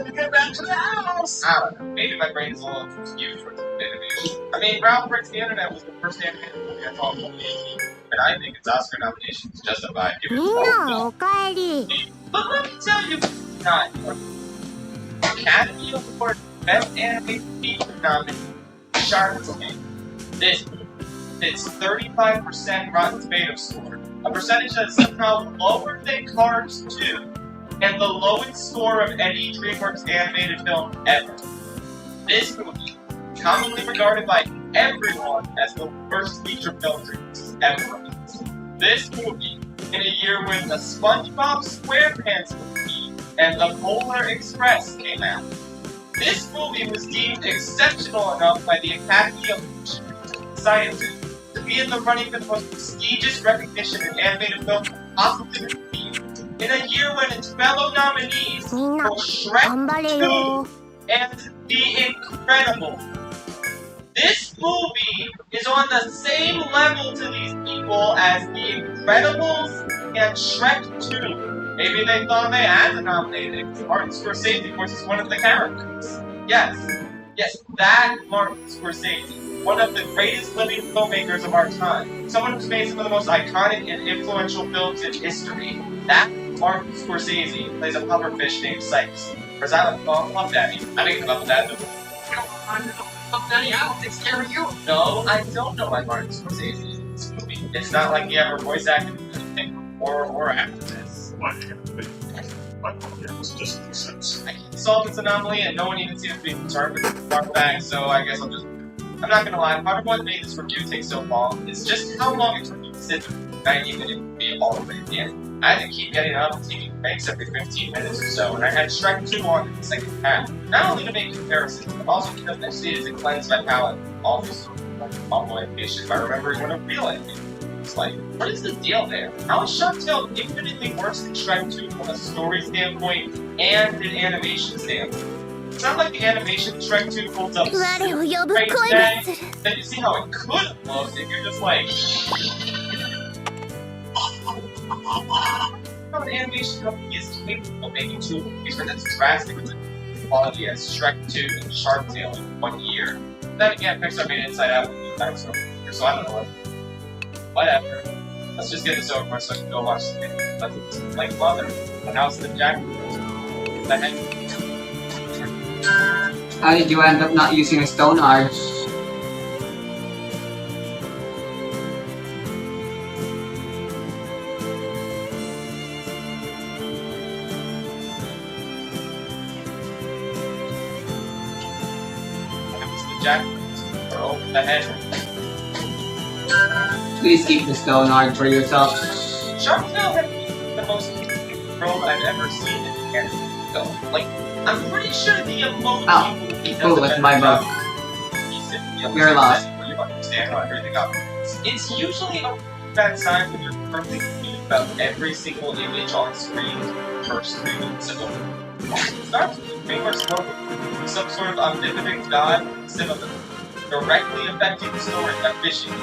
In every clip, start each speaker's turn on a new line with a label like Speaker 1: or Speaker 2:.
Speaker 1: get back to the house. I don't know. Maybe my brain is a little confused with animation. I mean, Ralph Breaks the Internet was the first animated movie I thought was amazing, and I think its Oscar nomination is justified given its role. But let me tell you, not Academy Award Best Animated Feature nominee, Shark's Tank. This it's 35% Rotten Tomatoes score, a percentage that is somehow lower than Cars 2, and the lowest score of any DreamWorks animated film ever. This movie, commonly regarded by everyone as the worst feature film DreamWorks has ever released. This movie, in a year when the SpongeBob SquarePants movie and the Polar Express came out. This movie was deemed exceptional enough by the Academy of Sciences to be in the running for the most prestigious recognition in animated film possibly received in a year when its fellow nominees were Shrek 2 and The Incredibles. This movie is on the same level to these people as The Incredibles and Shrek 2. Maybe they thought they had to nominate it because Martin Scorsese voices one of the characters. Yes, that Martin Scorsese, one of the greatest living filmmakers of our time, someone who's made some of the most iconic and influential films in history. That Martin Scorsese plays a pufferfish named Sykes. Or as I like to call him, Puff Daddy. I didn't come up with that.
Speaker 2: Puff Daddy, I don't take care of you.
Speaker 1: No, I don't know why Martin Scorsese is in this movie. It's not like he ever voice acted in anything or after this.
Speaker 3: Just makes sense.
Speaker 1: I can't solve this anomaly, and no one even seems to be concerned with the fact, so I guess I'm not gonna lie, part of what made this review take so long is just how long it took me to sit through 90 minute movie all the way at the end. I had to keep getting up and taking breaks every 15 minutes or so, and I had Shrek 2 on in the second half. Not only to make comparisons, but also because I see it cleanse my palate, also awful animation by remembering what a real animation. It's like, what is the deal there? How is Shark Tale infinitely worse than Shrek 2 from a story standpoint and an animation standpoint? It's not like the animation in Shrek 2 holds up great today. Then you see how it could have looked if you're just like... How an animation company is capable of making two movies that's drastic with the quality as Shrek 2 and Shark Tale in 1 year. Then again, Pixar made Inside Out in 2 times over, so I don't know what. Whatever. Let's just get this over with so I can go watch the video. Let's like Mother, announce the Jack. The heck?
Speaker 2: How did you end up not using a stone arch?
Speaker 1: Announce the Jack. Throw the head.
Speaker 2: Please keep the stone arch for yourself.
Speaker 1: Shark Tale had the most world I've ever seen in a character film. Like, I'm pretty sure the emoji movie does
Speaker 2: with my book. You're lost.
Speaker 1: Where you understand how everything operates. It's usually a bad sign when you're perfectly confused about every single image on screen for first 3 minutes of the movie. It starts with DreamWorks logo, with some sort of omnipotent god cinema, directly affecting the story by fishing.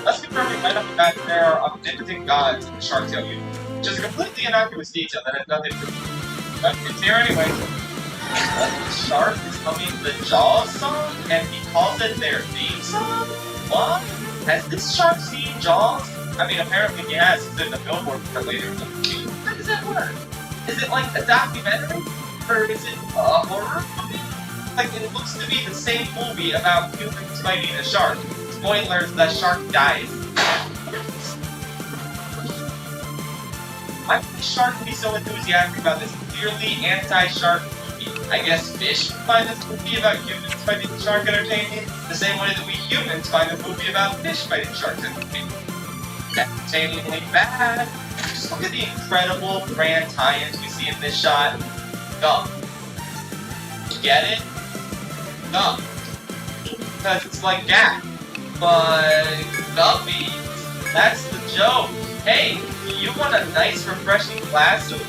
Speaker 1: Let's confirm right off the bat that there are omnipotent gods in the Shark Tale universe, which is a completely innocuous detail that has nothing to do with it. But it's here anyway. The shark is humming the Jaws song, and he calls it their theme song? What? Has this shark seen Jaws? I mean, apparently he has. It's in the billboard for later in the movie. How does that work? Is it like a documentary? Or is it a horror movie? Like, it looks to be the same movie about humans fighting a shark. Spoilers, the shark dies. Why would the shark be so enthusiastic about this clearly anti-shark movie? I guess fish find this movie about humans fighting the shark entertaining the same way that we humans find a movie about fish fighting sharks entertaining. Entertainingly bad. Just look at the incredible grand tie-ins we see in this shot. Dumb. Get it? Dumb. Because it's like Gak. But Guppy, that's the joke. Hey, do you want a nice refreshing glass of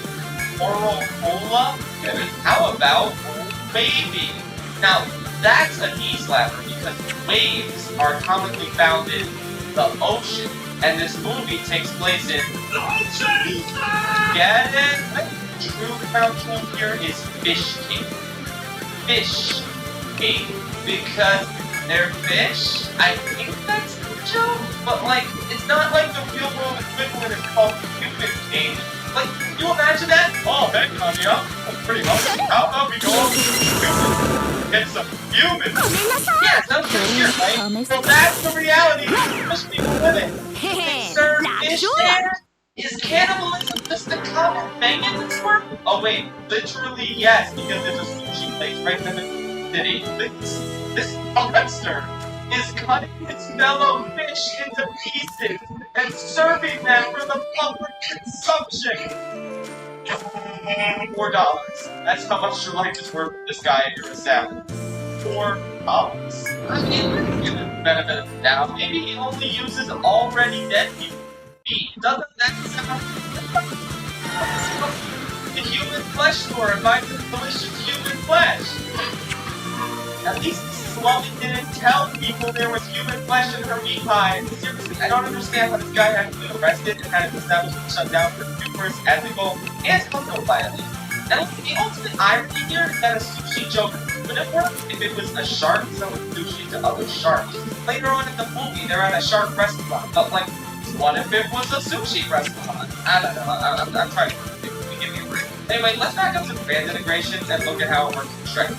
Speaker 1: Coral Cola? How about Old Baby? Now, that's a knee slapper because waves are commonly found in the ocean, and this movie takes place in the ocean. Get it? true country here is Fish King. Fish King. Because they're fish? I think that's the joke. But like, it's not like the real world equivalent is called Human King. Like, can you imagine that? Oh, heck, Anya. Pretty much. How about we go over to humans? Get some humans. Yeah, sounds good here, right? So that's the reality. Fish people live in. They serve fish there? Is cannibalism just a common thing in this world? Oh wait, literally yes, because there's a sushi place right in the city. This monster is cutting its fellow fish into pieces and serving them for the public consumption. $4. That's how much your life is worth with this guy and you're a salad. $4. I mean, give him the benefit of the doubt. Maybe he only uses already dead people. Doesn't that sound... The human flesh store and buy some delicious human flesh. At least Swami didn't tell people there was human flesh in her meat pie. Seriously, I don't understand how this guy had to be arrested and had his establishment shut down for numerous ethical and cultural violations. And the ultimate irony here is that a sushi joke wouldn't work if it was a shark selling sushi to other sharks. Later on in the movie, they're at a shark restaurant, but like, what if it was a sushi restaurant? I don't know, I'm trying to give me a break. Anyway, let's back up some brand integrations and look at how it works in Shrek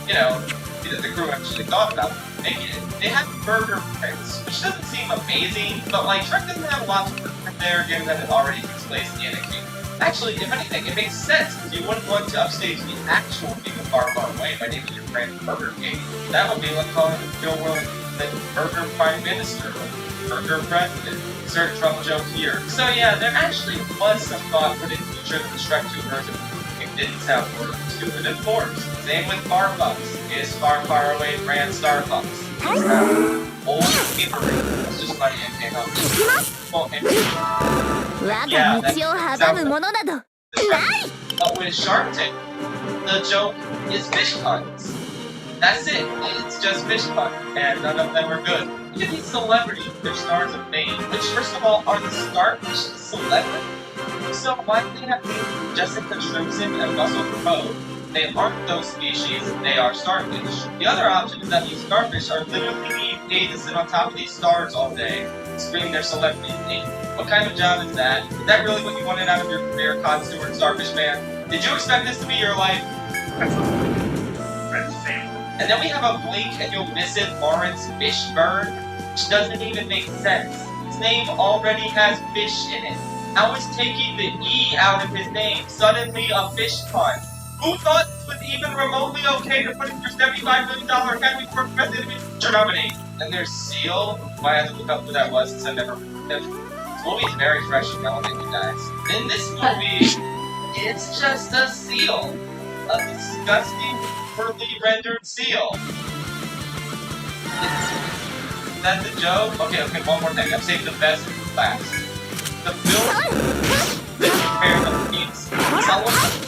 Speaker 1: 2. You know, the crew actually thought about making it. They had burger pits, which doesn't seem amazing, but like, Shrek doesn't have a lot to work from there, given that it already takes place in a kingdom. Actually, if anything, it makes sense, because you wouldn't want to upstage the actual King of Far Far Away by naming your brand Burger King. That would be like calling the real world the Burger Prime Minister, or Burger President. Insert Trump joke here. So yeah, there actually was some thought put into sure that the Shrek 2 version it didn't sound stupid and forced. Same with Starbucks. Is Far Far Away brand Starbucks. Old Gatorade. That's just funny and came out. Well, yeah, but with Shark Tank, the joke is fish puns. That's it. It's just fish puns, and none of them are good. Look at these celebrities. They're stars of fame. Which, first of all, are the starfish celebrities? So why do they have names Jessica Simpson and Russell Crowe? They aren't those species, they are starfish. The other option is that these starfish are literally being paid to sit on top of these stars all day, scream their celebrity name. What kind of job is that? Is that really what you wanted out of your career, Cod Stewart Starfish Man? Did you expect this to be your life? And then we have a blink and you'll miss it Lawrence Fishburne, which doesn't even make sense. His name already has fish in it. How is taking the E out of his name suddenly a fish pun? Who thought it was even remotely okay to put in your $75 million Academy for President in Germany? And there's Seal. I had to look up who that was since I've never heard of him. This movie is very fresh and relevant, you guys. In this movie, it's just a seal. A disgusting, poorly rendered seal. Is that the joke? Okay, one more thing. I'm saving the best for last. The film that compared the piece. Someone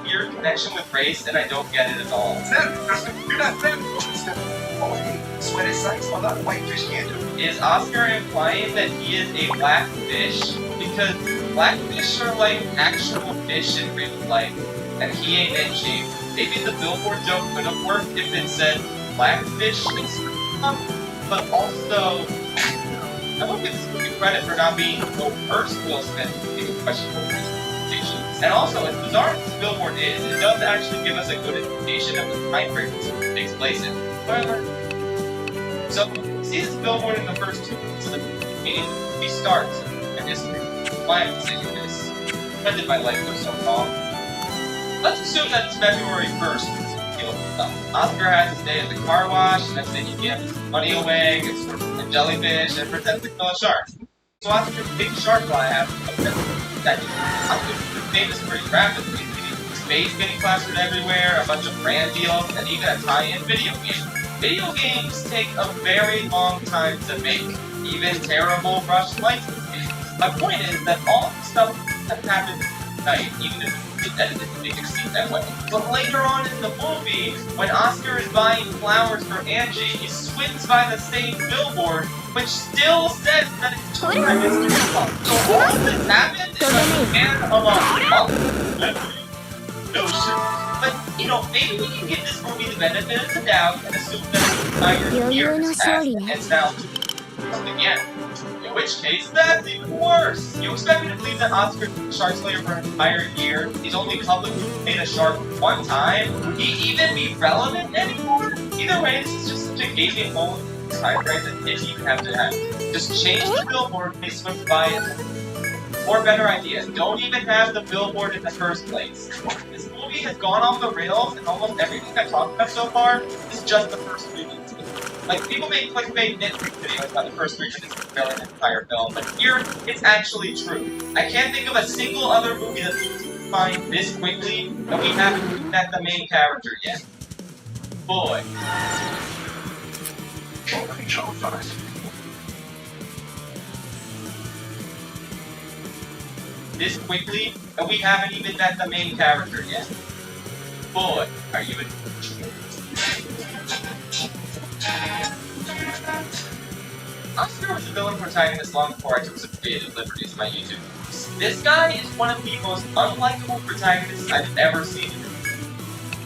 Speaker 1: Your connection with race, and I don't get it at all. Is Oscar implying that he is a black fish? Because black fish are like actual fish in real life, and he ain't edgy. Maybe the billboard joke could have worked if it said black fish, but also I won't give this movie credit for not being the worst Will Smith in questionable presentations. And also, as bizarre as this billboard is, it does actually give us a good indication of the time frame this movie takes place in. However, so see this billboard in the first 2 minutes of the movie, meaning the movie starts in history. Why am I saying this? When did my life go so wrong? Let's assume that it's February 1st. Oscar has his day at the car wash, and next thing he gives money away, gets a jellyfish, and pretends to kill a shark. So Oscar's big shark fly has that Oscar's famous pretty rapidly. Space getting plastered everywhere, a bunch of brand deals, and even a tie-in video game. Video games take a very long time to make, even terrible rushed license games. My point is that all the stuff that happens tonight, even if it's edited to make it seem that way. But later on in the movie, when Oscar is buying flowers for Angie, he swings by the same billboard, which still says that it's two pregnancy results. So all this happened is a span of a month. No shit. But, you know, maybe we can give this movie the benefit of the doubt and assume that the entire year has passed and it's now something again. In which case, that's even worse. You expect me to believe that Oscar Shark Slayer for an entire year? He's only publicly made a shark one time? Would he even be relevant anymore? Either way, this is just such a gaping hole in the time frame that didn't even have to happen. Just change the billboard and they swim by it. Or better idea, don't even have the billboard in the first place. This movie has gone off the rails and almost everything I've talked about so far is just the first movie. Like, people make clickbait nitpick videos about the first 3 minutes of the entire film, but here, it's actually true. I can't think of a single other movie that's defined this quickly, and we haven't met the main character yet. Boy. This quickly, and we haven't even met the main character yet. Boy, are you in... Oscar was a villain protagonist long before I took some creative liberties in my YouTube. This guy is one of the most unlikable protagonists I've ever seen.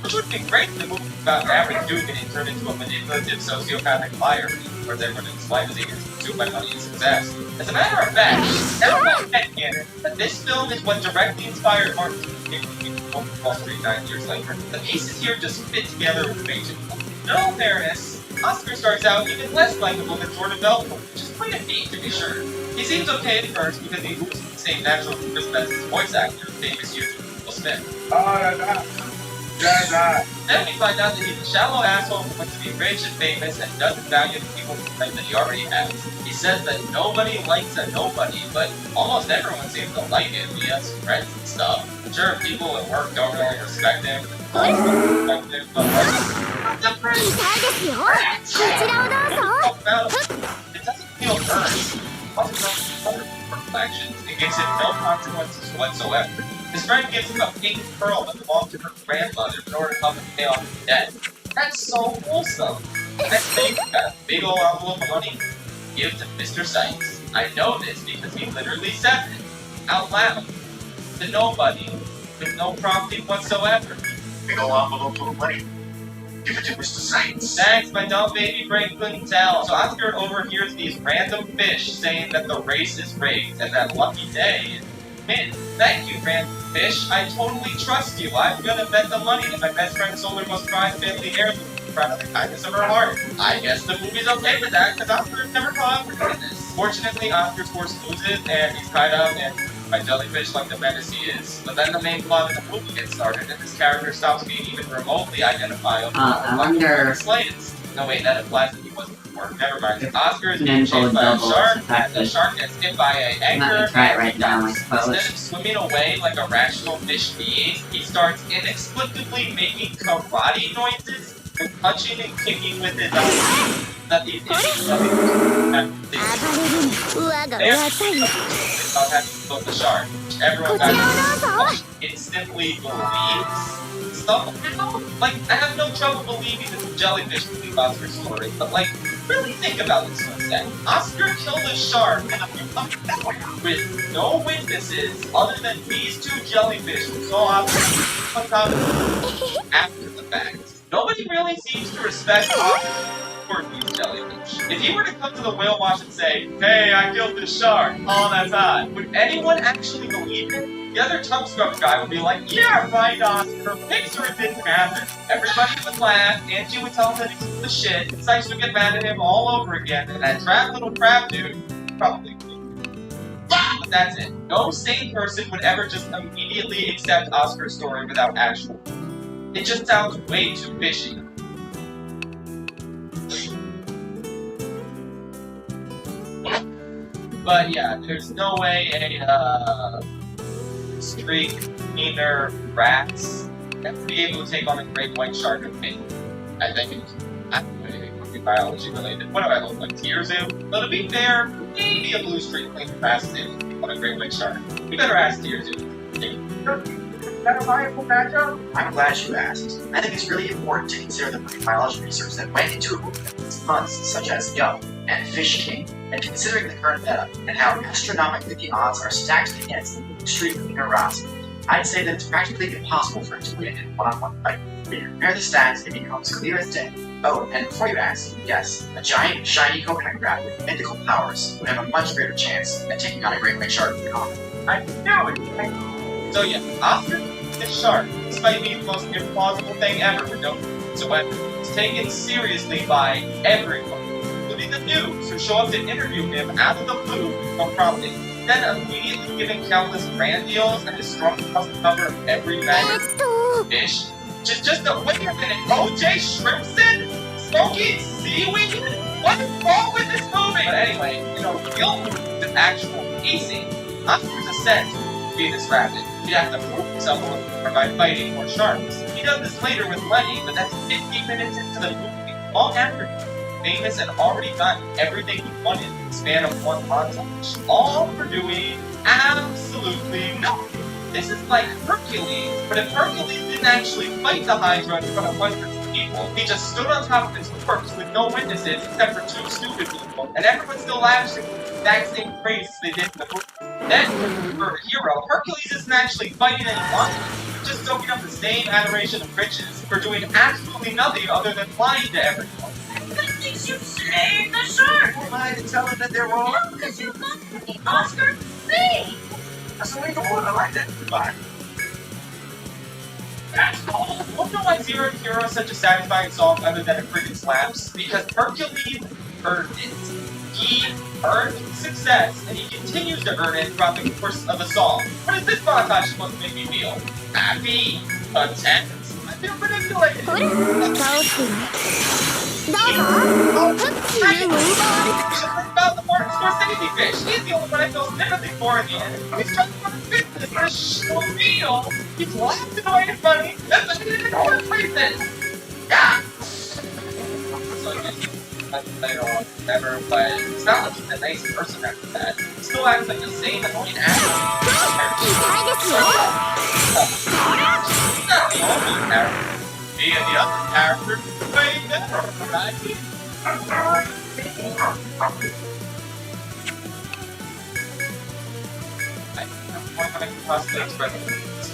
Speaker 1: Which would be great if the movie about an average dude getting turned into a manipulative sociopathic liar, where everyone in his life is eager to consume by money and success. As a matter of fact, never mind headcanon, that this film is what directly inspired Martin Luther King to Wall Street 9 years later. The pieces here just fit together with magic. In all fairness, Oscar starts out even less likable than Jordan Belfort, which is quite a feat to be sure. He seems okay at first because he moves with the same natural charisma as his voice actor, famous YouTuber Will Smith. Then we find out that he's a shallow asshole who wants to be rich and famous and doesn't value the people that he already has. He says that nobody likes a nobody, but almost everyone seems to like him. He has friends and stuff. Sure, people at work don't really respect him. But it doesn't feel earned. Plus, other reflections, it gives him no consequences whatsoever. His friend gives him a pink pearl that belonged to her grandmother in order to help him pay off his debt. That's so wholesome. Next thing, got a big old envelope of money. Give to Mr. Sykes. I know this because he literally said it out loud to nobody with no prompting whatsoever.
Speaker 3: Big old envelope full of money. Give it to Mr. Sykes.
Speaker 1: Thanks, my dumb baby brain couldn't tell. So Oscar overhears these random fish saying that the race is rigged and that Lucky Day is win. Thank you, random fish. I totally trust you. I'm gonna bet the money that my best friend sold her most prized family heirloom. Proud of the kindness of her heart. I guess the movie's okay with that, because Oscar's never caught for doing this. Fortunately, Oscar's force loses, and he's tied up and by jellyfish like the menace he is. But then the main plot of the movie gets started, and this character stops being even remotely identifiable.
Speaker 4: I wonder...
Speaker 1: Slightest. No, wait, that implies that he wasn't before. Never mind. Oscar is being
Speaker 4: Ninja
Speaker 1: chased by a
Speaker 4: double
Speaker 1: shark, and the
Speaker 4: effective.
Speaker 1: shark gets hit by an
Speaker 4: I'm
Speaker 1: anchor.
Speaker 4: gonna try it right now, I
Speaker 1: Instead
Speaker 4: suppose.
Speaker 1: of swimming away like a rational fish being, he starts inexplicably making karate noises and punching and kicking with his eyes. That these idiots have to kill the shark. Everyone got instantly believes somehow. Like, I have no trouble believing that the jellyfish believe Oscar's story, but like, really think about this for a second. Oscar killed a shark with no witnesses other than these two jellyfish who saw Oscar after the fact. Nobody really seems to respect Oscar for these jellyfish. If he were to come to the whale watch and say, "Hey, I killed this shark," oh, that's odd, would anyone actually believe him? The other tongue scrub guy would be like, "Yeah, right, Oscar, Pixar didn't happen." Everybody would laugh, Angie would tell him that he's full of shit, and Sykes would get mad at him all over again, and that trap little crab dude probably would. But that's it. No sane person would ever just immediately accept Oscar's story without actual proof. It just sounds way too fishy. But yeah, there's no way a streak meaner rats have to be able to take on a great white shark and me. I think it's biology related. What do I look like? Tear Zoo? But to be fair, maybe a blue streak cleaner passes in on a great white shark. You better ask Tear Zoo.
Speaker 3: I'm glad you asked. I think it's really important to consider the marine biology research that went into a movie that makes puns such as Yo and Fish King. And considering the current meta and how astronomically the odds are stacked against extremely Ross, I'd say that it's practically impossible for him to win in a one-on-one fight. When you compare the stats, it becomes clear as day. Oh, and before you ask, yes, a giant, shiny coconut crab with mythical powers would have a much greater chance at taking on a great white shark in common.
Speaker 1: I know it. So yeah, Oscar the shark, despite being the most implausible thing ever with no whatsoever, is taken seriously by everyone, including the news who show up to interview him out of the blue from prompting, then immediately giving countless brand deals and his strong custom cover of every magazine. Fish. Just a wait a minute, O.J. Shrimpson? Smoking seaweed? What is wrong with this movie? But anyway, real movie with actual pacing, Oscar's ascent would be this rapid. He'd have to prove himself by fighting more sharks. He does this later with Lenny, but that's 15 minutes into the movie. All after famous and already gotten everything he wanted in the span of one montage. All for doing absolutely nothing. This is like Hercules, but if Hercules didn't actually fight the Hydra in front of hundreds of people, he just stood on top of his corpse with no witnesses except for 2 stupid people, and everyone still lavishing the exact same praise as they did in the movie. Then, for a hero, Hercules isn't actually fighting anyone, he's just soaking up the same adoration of riches for doing absolutely nothing other than lying to everyone.
Speaker 2: But did you save the shark?
Speaker 3: Who am I to tell them that they're wrong?
Speaker 2: No, because you love me, Oscar. Me!
Speaker 3: That's the way the one I like that. Goodbye.
Speaker 1: That's all. Wonder why Zero Hero is such a satisfying song other than it freaking slaps? Because Hercules earned it. He earned success, and he continues to earn it throughout the course of the song. What is this montage supposed to make me feel? Happy? Content? I feel manipulated. About the Martin Scorsese fish. He's the only one I feel sympathy for in the end. He's trying to run a business for a show meal. He's laughing away at money. That's what he did for reason. Yeah. So I don't want to never, but it's not like he's a nice person after that. He still acts like the same annoying asshole. He's not the only character. Me and the other character way better, right? I can possibly express it.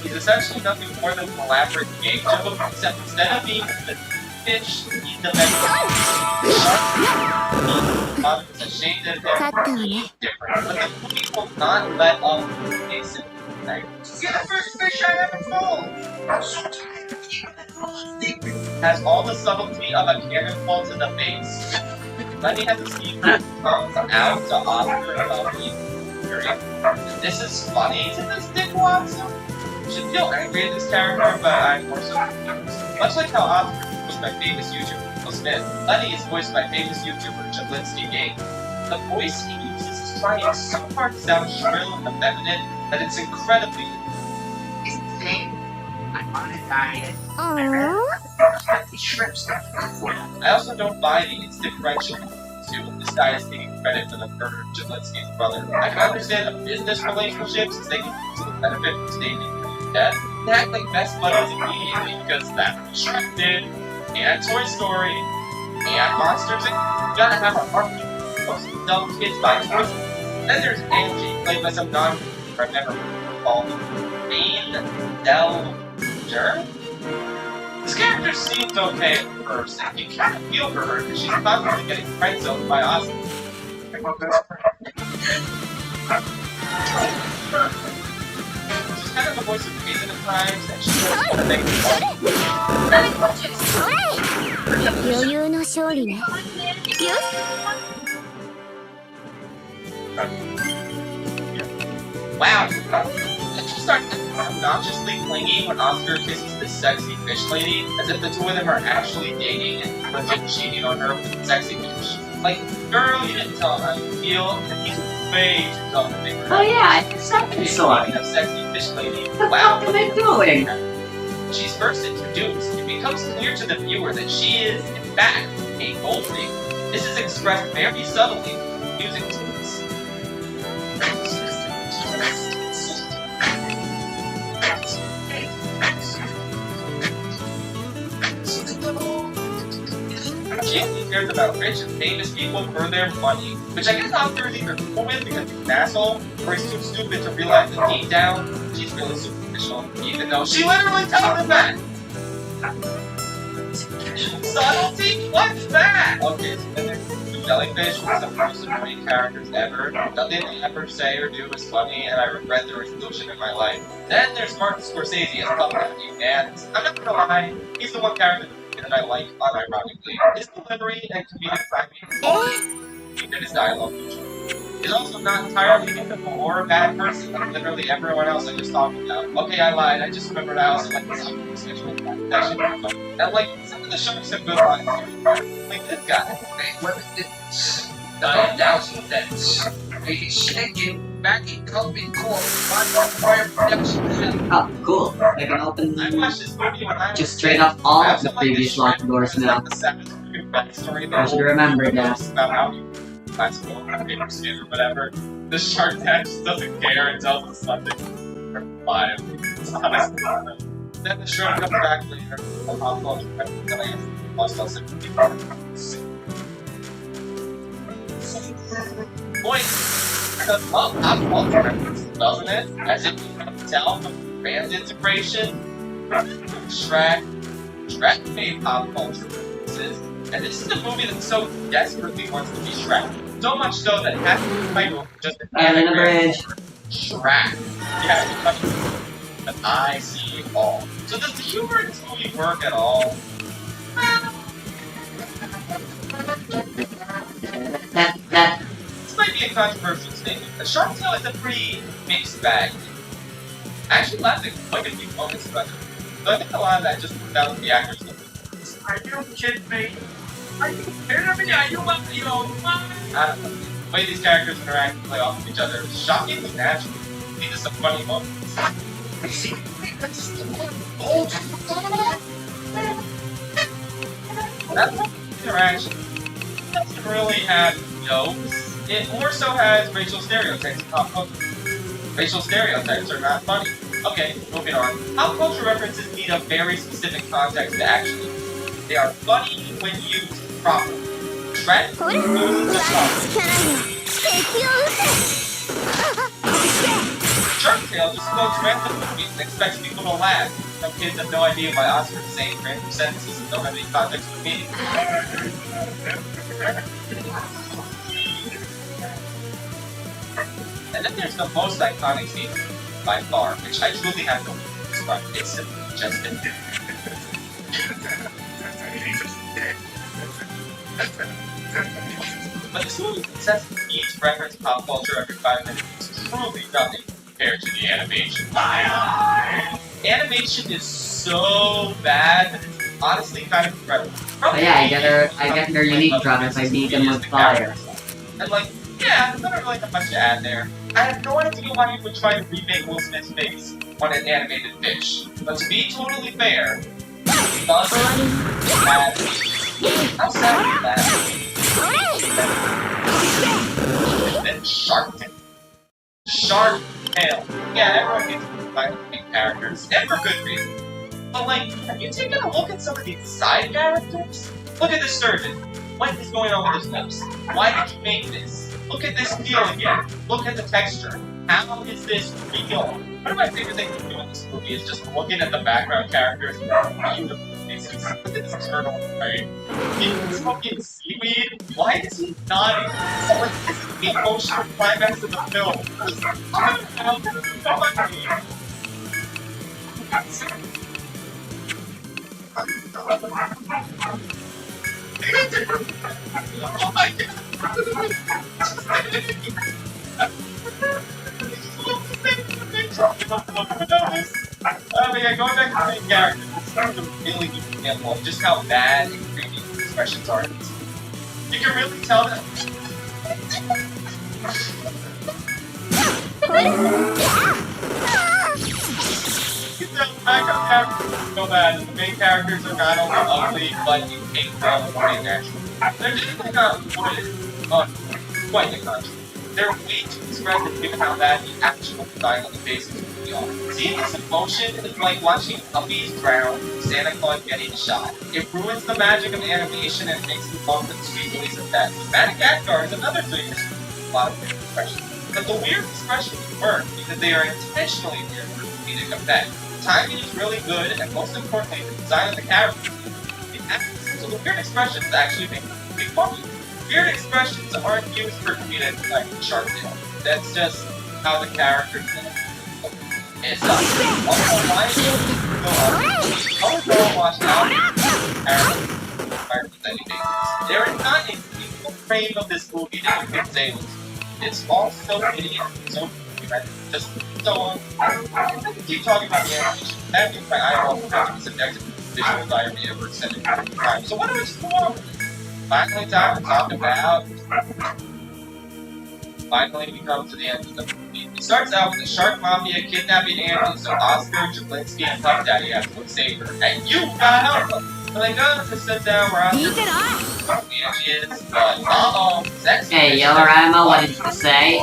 Speaker 1: He's essentially nothing more than an elaborate game show, except instead of being the fish, he's the vegetable. Father was ashamed of him. Different, but the movie will not let up a simple thing. You're the first fish I ever told! I'm so tired of you. Has all the subtlety of a cannonball to the face. Lenny has a scheme that comes out to Oscar about being period. This is funny to this Dick Watson. You should feel angry at this character, but I'm more so confused. Much like how Oscar is voiced by famous YouTuber Will Smith, Lenny is voiced by famous YouTuber Jablinski Game. The voice he uses is trying so hard to sound shrill and effeminate that it's incredibly.
Speaker 3: Is it the thing? I'm on a diet.
Speaker 1: I also don't buy the instant friendship to this guy is taking credit for the murder of Jablinski's brother. I can understand a business relationship since they can use the benefit from stating death. They act like best buddies immediately because that's what Shrek did, and Toy Story, and Monsters Inc. You gotta have a heartbeat. Most dumb kids buy toys. Then there's Angie, played by some non-character I've never called Maine Delger. This character seems okay at first, and you kind of feel for her because she's constantly getting friend-zoned by Oscar. She's kind of the voice of reason at times, and she's just want to make Wow! And she starts obnoxiously clingy when Oscar kisses this sexy fish lady, as if the two of them are actually dating and legit cheating on her with the sexy fish. Like, girl, you didn't tell him how you feel, and he's way too dumb to make her.
Speaker 4: Oh yeah, I think something's
Speaker 1: Speaking of sexy fish lady,
Speaker 4: What the
Speaker 1: wow,
Speaker 4: fuck are they doing?
Speaker 1: she's first introduced, it becomes clear to the viewer that she is, in fact, a goldie. This is expressed very subtly using tools. She cares about rich and famous people for their money. Which I guess Oscar is either cool with because he's an asshole, or he's too stupid to realize that deep down, she's really superficial, even though she literally tells him that! Subtlety? What's that? Okay, so then there's the Jellyfish, one of the most annoying characters ever. Nothing they ever say or do is funny, and I regret their inclusion in my life. Then there's Martin Scorsese as Puff Daddy, and I'm not gonna lie, he's the one character that I like unironically. His delivery and comedic timing, and his dialogue. He's also not entirely evil or a bad person like literally everyone else I just talked about. Okay, I lied. I just remembered I also like the sexual protection. And like, some of the sharks have good lines here. Like this guy.
Speaker 2: What is this? 9,000 deaths. A shaking, baggy, comfy core. Fire production.
Speaker 4: Oh, cool. I can open
Speaker 1: I watched this movie when I was
Speaker 4: just straight off all of the previous locked doors now. I should remember that.
Speaker 1: About how you classical paper skin or whatever. The shark tank just doesn't care and tells us something for 5. It's honestly not. Then the shrimp comes back later. The pop culture reference that I guess must also be part of it. Point! Because love pop culture references, doesn't it? As if you can tell from fans' integration. Shrek made pop culture references. And this is a movie that so desperately wants to be Shrek. So much so that it has to be titled just an
Speaker 4: Island Bridge.
Speaker 1: Shrek. Yeah, but I see all. So does the humor in this movie work at all? This might be a controversial statement, but Shark Tale is a pretty mixed bag. I actually laughed at quite a few moments about it. So I think a lot of that just comes down to the actors.
Speaker 2: Are you kidding me? Are you kidding me? Are you
Speaker 1: I don't know. The way these characters interact and play off of each other is shockingly natural. These are some funny moments.
Speaker 2: I see. That's old.
Speaker 1: That interaction doesn't really have jokes. It more so has racial stereotypes in pop culture. Racial stereotypes are not funny. Okay, moving on. Pop culture references need a very specific context to actually. They are funny when used properly. Shrek uses the song. Shark Tale just quotes random movies and expects people to laugh. Some kids have no idea why Oscar is saying random sentences and don't have any context for meaning. And then there's the most iconic scene by far, which I truly have no way to describe. It's simply just it. But this movie successfully each reference pop culture every 5 minutes is truly nothing compared to the animation. Animation is so bad that it's honestly kind of incredible.
Speaker 4: But yeah, I get their unique drum if I beat them with fire.
Speaker 1: And like, yeah, there's not really that much to add there. I have no idea why you would try to remake Will Smith's face on an animated fish. But to be totally fair, it does have how sad is that? And then Shark Tale. Shark Tale. Yeah, everyone gets by the main characters, and for good reason. But like, have you taken a look at some of these side characters? Look at the surgeon. What is going on with his lips? Why did you make this? Look at this peel again. Look at the texture. How is this real? One of my favorite things to do in this movie is just looking at the background characters and beautiful faces. Look at this turtle, right? He's smoking seaweed. Why is he nodding? Oh, like, this is the emotional climax of the film. Oh my god! Yeah, going back to the main character, this is a really good example of just how bad and creepy the expressions are. You can really tell that. You can tell the background characters are so bad, and the main characters are not only ugly, but you hate them more natural. They're just like a quite the contrary. they're way too expressive given how bad the actual design of the faces really are. Seeing this in motion is like watching puppies drown, Santa Claus getting shot. It ruins the magic of animation and makes the bump and sweet release of that. Madagascar is another thing with a lot of weird expressions. But the weird expressions work because they are intentionally weird for comedic effect. The timing is really good, and most importantly, the design of the characters. So the weird expressions actually make it pretty funny. Weird expressions aren't used for comedic like Shark Tale. That's just how the characters look. It's also why washed out there is not a single frame of this movie that you can say was. It's all so idiot, so just so on. I can keep talking about the animation. I think my eyeball will be subjected to visual diarrhea for extended period of time. So what do we just move on with this? Finally, time to talk about. Finally, we come to the end of the movie. It starts out with the Shark Mafia kidnapping Andy, so Oscar, Jablinski, and Puff Daddy have to save her. And you got help them! So they go to sit down where Oscar Angie is, but sex.
Speaker 4: Hey, Yellow Rama, what did you say?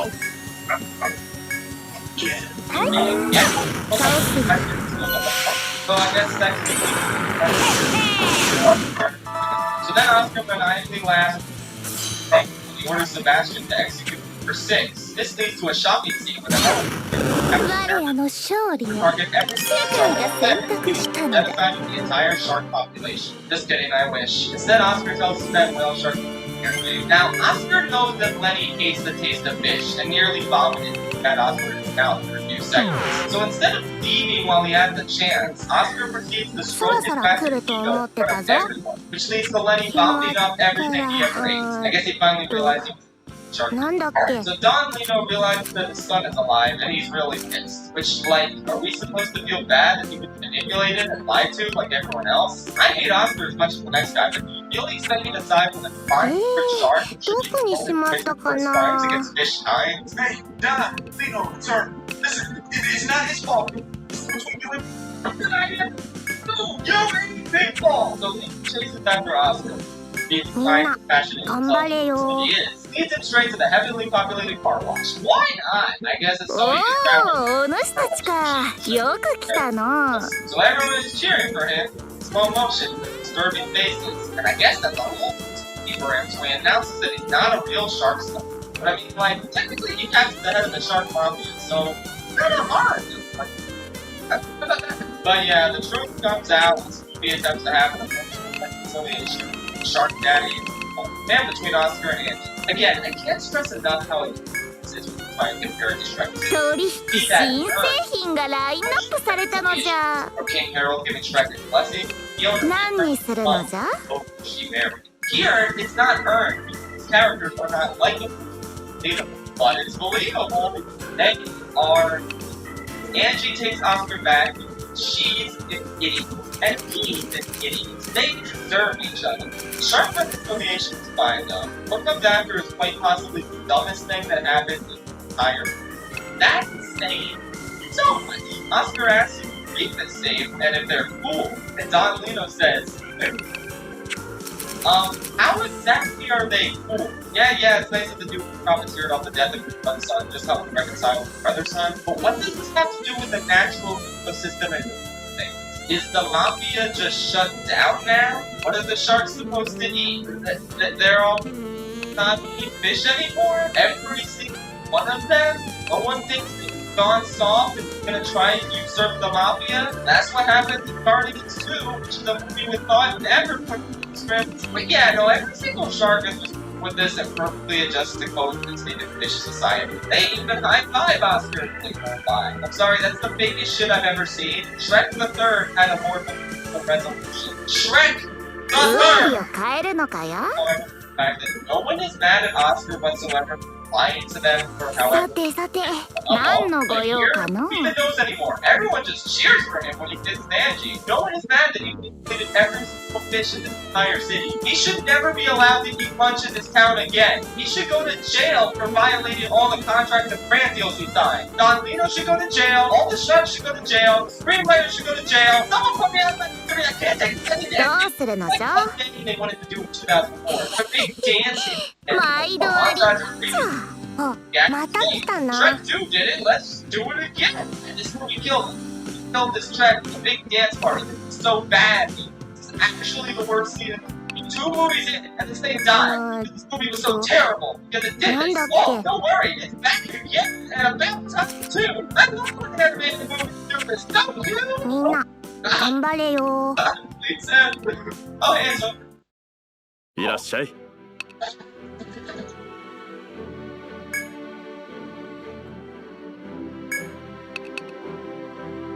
Speaker 1: So I guess sex is so then Oscar maniacally laughs and he orders Sebastian to execute for 6. This leads to a shopping scene with a target every genocide the entire shark population. Just kidding, I wish. Instead, Oscar tells us that whale shark. Now, Oscar knows that Lenny hates the taste of fish and nearly vomited at Oscar's mouth for a few seconds. So instead of leaving while he had the chance, Oscar proceeds to stroke his massive ego in front of everyone, which leads to Lenny vomiting up everything he ever ate. I guess he finally realized he was shark. So Don Lino realizes that his son is alive and he's really pissed. Which, like, are we supposed to feel bad that he was manipulated and lied to like everyone else? I hate Oscar as much as the next guy, but really setting aside from the fine for shark should be for his crimes against fish kind.
Speaker 5: Hey, Don, Lino, sir, listen, it's not his fault. It's between you and
Speaker 1: You big ball! So Lino chases after Oscar. Being kind, compassionate, and selfless he is. Leads him straight to the heavily populated car wash. Why not? I guess it's so easy to So everyone is cheering for him. Slow motion, disturbing faces. And I guess that's all he for him, so he announces that he's not a real shark star. But I mean, like, technically he captured the head of the shark mafia, so it's kind of hard. But yeah, the truth comes out when Scooby attempts to have an emotional reconciliation. Shark Daddy and between Oscar and Angie. Again, I can't stress enough how it is when trying to compare it to Shrek 2. Or King Harold giving Shrek his blessing. She married. Here, it's not earned. These characters are not likable. But it's believable. They are. Angie takes Oscar back. She's an idiot. And he's an idiot. They deserve each other. Shark reconciliation is fine though. What comes after is quite possibly the dumbest thing that happened in the entire movie. That's insane. So much. Oscar asks if the reef is safe and if they're cool. And Don Lino says, how exactly are they cool? Yeah, it's nice that the Duke profiteered off the death of his one son, just helped him reconcile with his brother's son. But what does this have to do with the natural ecosystem and things? Is the mafia just shut down now? What are the sharks supposed to eat? They're all not eat fish anymore? Every single one of them? No one thinks they've gone soft and gonna try and usurp the mafia? That's what happened in Guardians 2, which is a movie with thought never put in the script. But yeah, no, every single shark is just with this and perfectly adjust to coexisting in fish society. They even high-five Oscar and they won't lie. I'm sorry, that's the biggest shit I've ever seen. Shrek the Third had a more of a resolution. Shrek the Third! However, the fact that no one is mad at Oscar whatsoever for lying to them for however even knows anymore. Everyone just cheers for him when he gets Angie. No one is mad that he completed every single fish in this entire city. He should never be allowed to eat lunch in this town again. He should go to jail for violating all the contracts and brand deals he signed. Don Lino should go to jail. All the sharks should go to jail. Screenwriters should go to jail. Someone put me out of that three. I can't take it anymore. Like what they wanted to do in 2004. The big dancing. Yeah,
Speaker 6: また来たな。
Speaker 1: Trek 2 did it. Let's do it again. And this movie killed this Trek big dance party. It's so bad. It's actually the worst scene. 2 movies in at the same time. This movie was so terrible because it did this. Oh, don't worry, it's back again and about time too. I love when animated movies do this. Don't you?
Speaker 6: みんな頑張れよ。
Speaker 1: Lisa. Oh, Ansel.
Speaker 7: いらっしゃい。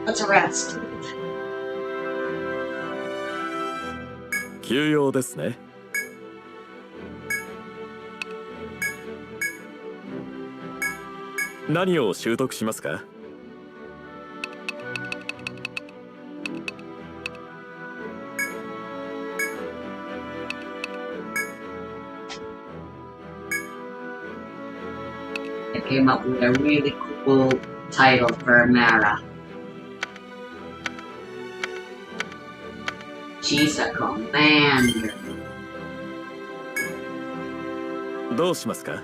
Speaker 3: Let's rest.
Speaker 7: 休養ですね。何を習得しますか？
Speaker 4: I came up with a really cool title for Mara. She's a commander.
Speaker 7: どうしますか？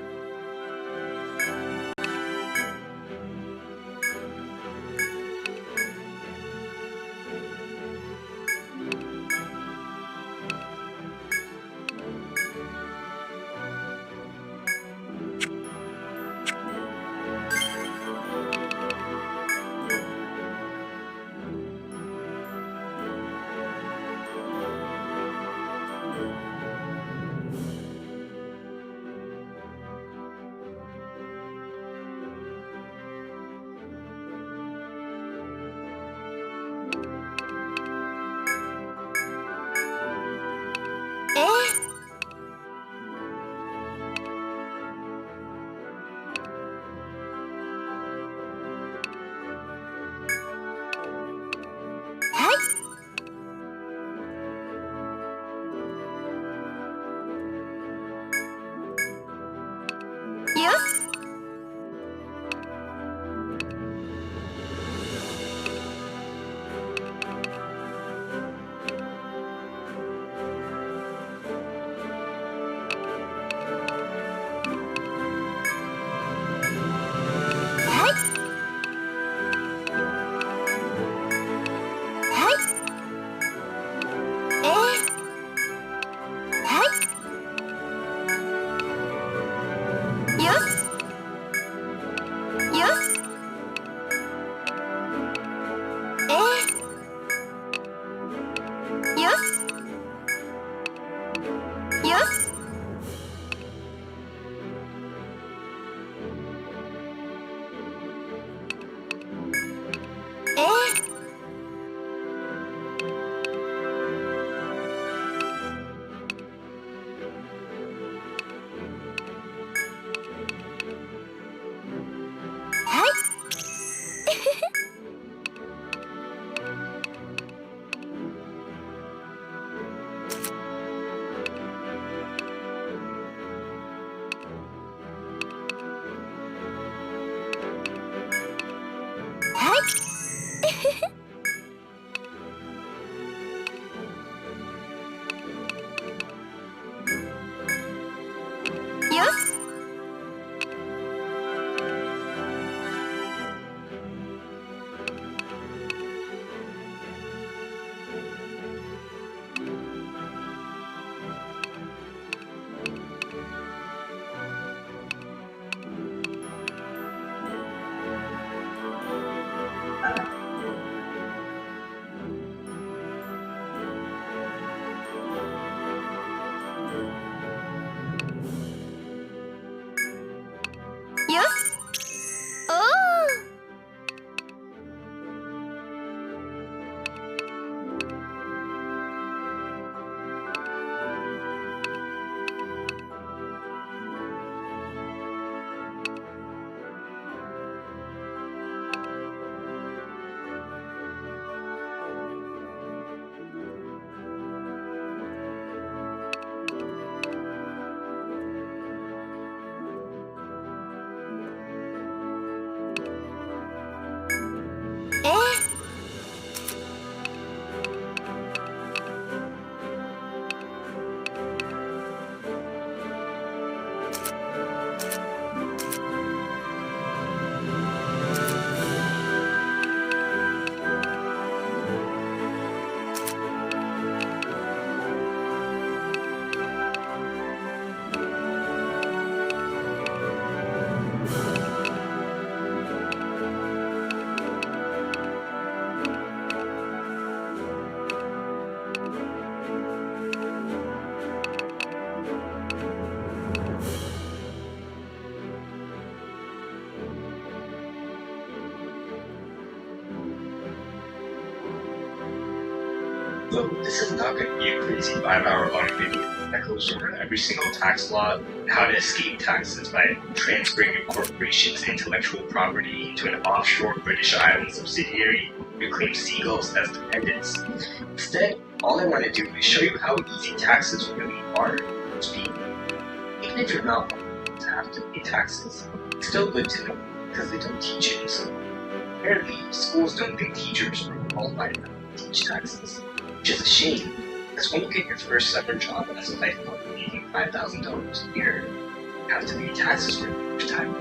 Speaker 6: よし。
Speaker 3: Let's
Speaker 8: Though this is not going to be a crazy 5-hour long video that goes over every single tax law, how to escape taxes by transferring your corporation's intellectual property into an offshore British island subsidiary, you claim seagulls as dependents. Instead, all I want to do is show you how easy taxes really are to be. Even if you're not wanting to have to pay taxes, it's still good to know because they don't teach it in school. Apparently, schools don't think teachers are qualified enough to teach taxes, which is a shame, because when you get your first ever job as a lifeguard making $5,000 a year, you have to pay taxes for the first time.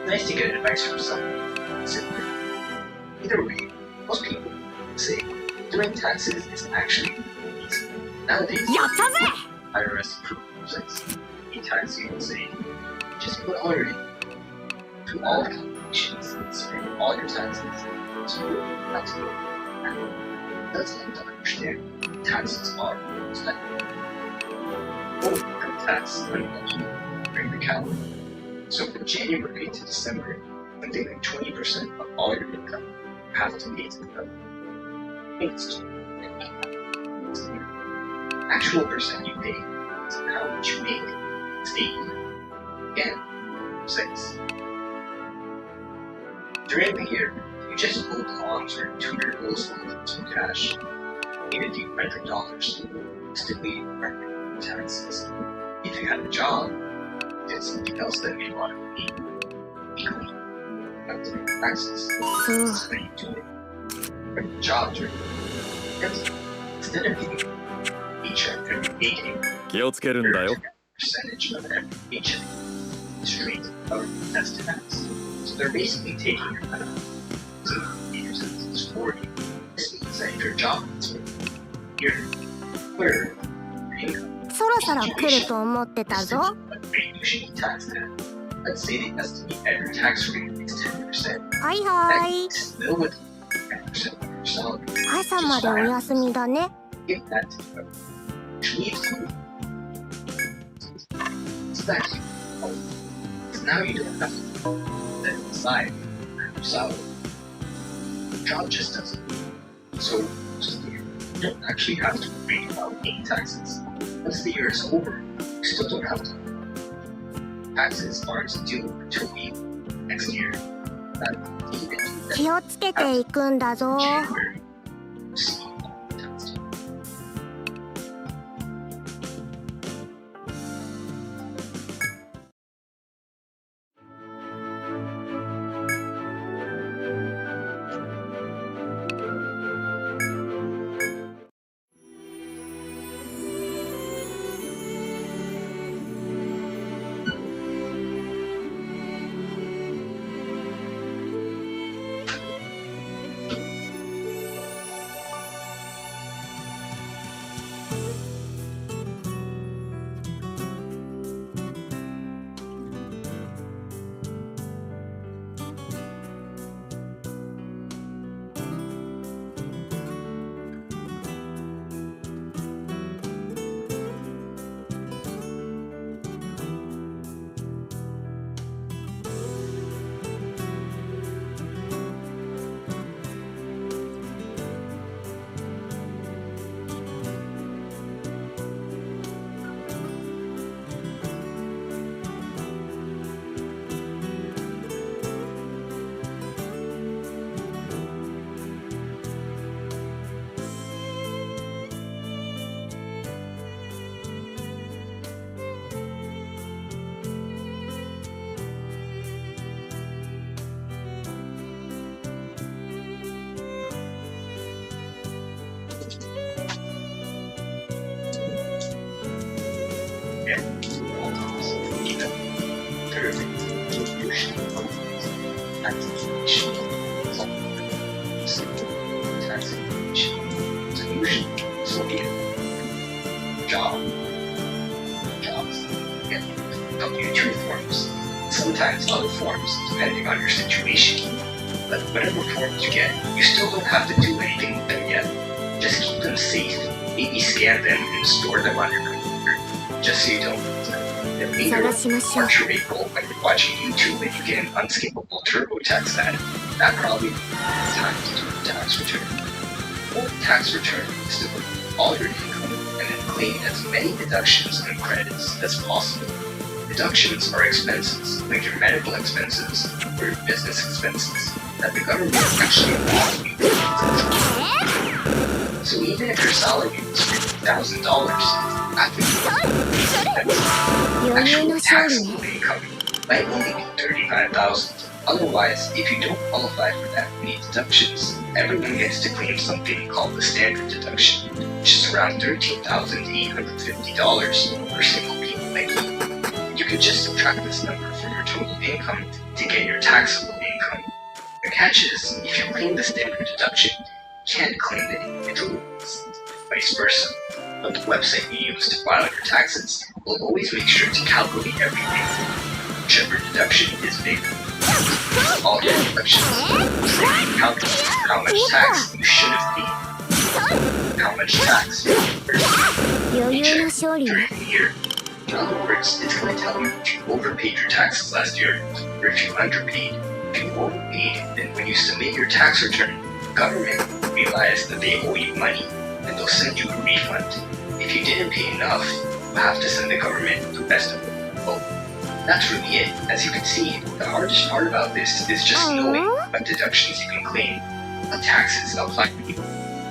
Speaker 8: Nice to get advice from someone. Simply. Either way, most people say doing taxes is actually easy. Nowadays, IRS approves a tax you will say, just put all your income, do all the calculations, and spend all your taxes. So you don't have to go and doesn't have to understand what taxes are. Tax during the calendar. So from January to December, something like 20% of all your income you have to pay to the government. It's actual percent you pay is how much you make. It's 8. Again, 6. During the year, you just hold bonds or tutor bills with some cash, maybe a few $100, still are taxes. If you had a job, did something else that you wanted to be equally have to pay taxes. So you do it. But your job during instead of getting a paycheck every payday,
Speaker 7: 気をつけるんだよ。
Speaker 8: percentage of every paycheck straight out of tax tax. So they're basically taking your money. So your taxes for you. This means that if your job is your third income.
Speaker 6: そろそろ来ると思ってたぞ。
Speaker 8: Let's say they estimate that your tax rate is 10%.
Speaker 6: はいはい。
Speaker 8: Still with 10% of your salary.
Speaker 6: 朝までお休みだね。
Speaker 8: Give that to them. Which leaves you. So that's you. So now you don't have to set it aside your salary. The job just doesn't. So you don't actually have to worry about paying taxes. Once the year is over, you still don't have to. Taxes aren't due until next year. That even
Speaker 6: 気をつけていくんだぞ。
Speaker 8: January. W-2 forms, sometimes other forms, depending on your situation. But whatever forms you get, you still don't have to do anything with them yet. Just keep them safe, maybe scan them and store them on your computer, just so you don't lose them. And later,
Speaker 6: 探しましょう。
Speaker 8: once you're able, when you're watching YouTube and you get an unskippable TurboTax ad, that probably is time to do a tax return. Or tax return is still all your income and then claim as many deductions and credits as possible. Deductions are expenses, like your medical expenses or your business expenses, that the government actually allows you to control. So even if your salary is $50,000, after you actual taxable income might only be $35,000. Otherwise, if you don't qualify for that many deductions, everyone gets to claim something called the standard deduction, which is around $13,850 for single people like you. You can just subtract this number from your total income to get your taxable income. The catch is, if you claim the standard deduction, you can't claim the individual ones, vice versa. But the website you use to file your taxes will always make sure to calculate everything, whichever deduction is bigger. All your deductions calculate how much tax you should have paid, how much tax you during the year. In other words, it's going to tell you if you overpaid your taxes last year, or if you underpaid. If you overpaid, then when you submit your tax return, the government will realize that they owe you money, and they'll send you a refund. If you didn't pay enough, you'll have to send the government the rest of it. Well, that's really it. As you can see, the hardest part about this is just knowing what deductions you can claim, what taxes apply to you.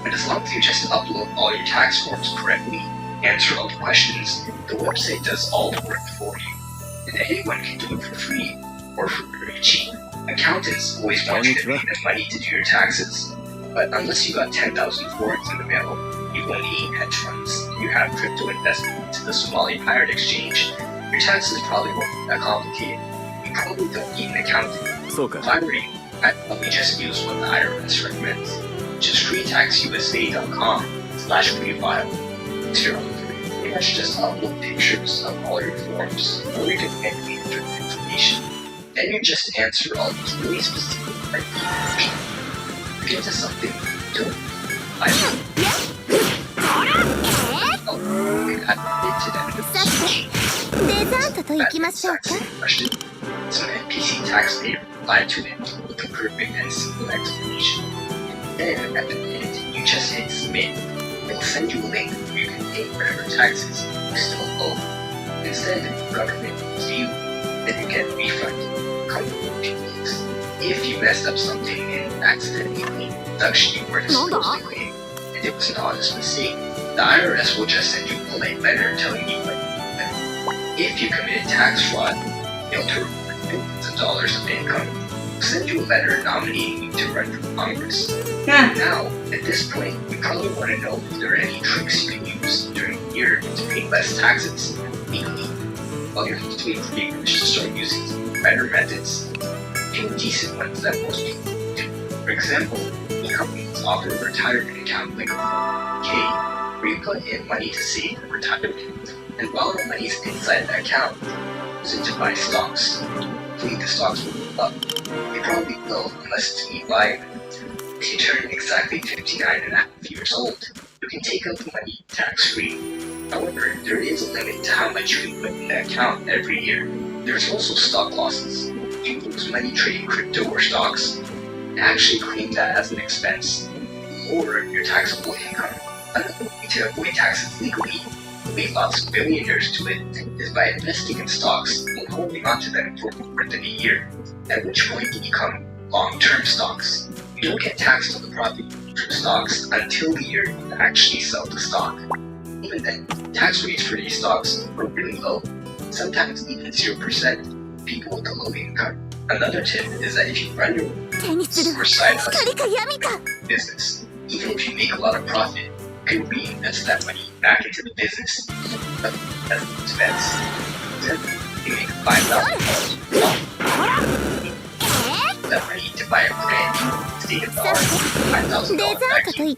Speaker 8: But as long as you just upload all your tax forms correctly, answer all the questions, the website does all the work for you. And anyone can do it for free, or for very cheap. Accountants always want you to pay them money to do your taxes, but unless you got 10,000 florins in the mail, you own 8 hedge funds, you have crypto investment into the Somali Pirate Exchange, your taxes probably won't be that complicated. You probably don't need an accountant. If I were you, I'd probably just use what the IRS recommends, which is freetaxusa.com/freefile. It's your own free. You must just upload pictures of all your forms, or you can manually enter the information. Then you just answer all these really specific questions. Get to something you don't. I don't. Question. Some NPC taxpayer replied to it with a perfect and simple explanation. Then, at the end, you just hit submit. It'll send you a link where you can pay whatever taxes you still owe. Instead, the government pays you, then you get a refund. Come in a few weeks. If you messed up something and accidentally claimed the deduction you were supposed to claim, and it was an honest mistake, the IRS will just send you a polite letter telling you what you did. If you committed tax fraud, they'll turn millions of dollars of income. They'll send you a letter nominating you to run for Congress. Now, at this point, you probably want to know if there are any tricks you can use during the year to pay less taxes legally. Well, you're just waiting for you to start using some better methods. A few decent ones that most people do. For example, many companies offer a retirement account like a 401k, where you put in money to save for retirement. And while the money is inside the account, use it to buy stocks. Hopefully the stocks will move up. They probably will, unless it's me buying them. If you turn exactly 59.5 years old, you can take out the money tax-free. However, there is a limit to how much you can put in the account every year. There's also stock losses. If you lose money trading crypto or stocks, and actually claim that as an expense, lower your taxable income. Another way to avoid taxes legally, the way lots of billionaires do it, is by investing in stocks and holding onto them for more than a year, at which point they become long-term stocks. You don't get taxed on the profit from stocks until the year you actually sell the stock. Even then, tax rates for these stocks are really low, sometimes even 0%, people with a low income. Another tip is that if you run your own or side hustle business, even if you make a lot of profit, you can reinvest that money back into the business as an expense. Then you make $5,000 that money to buy a brand new state-of-the-art $5,000 back to the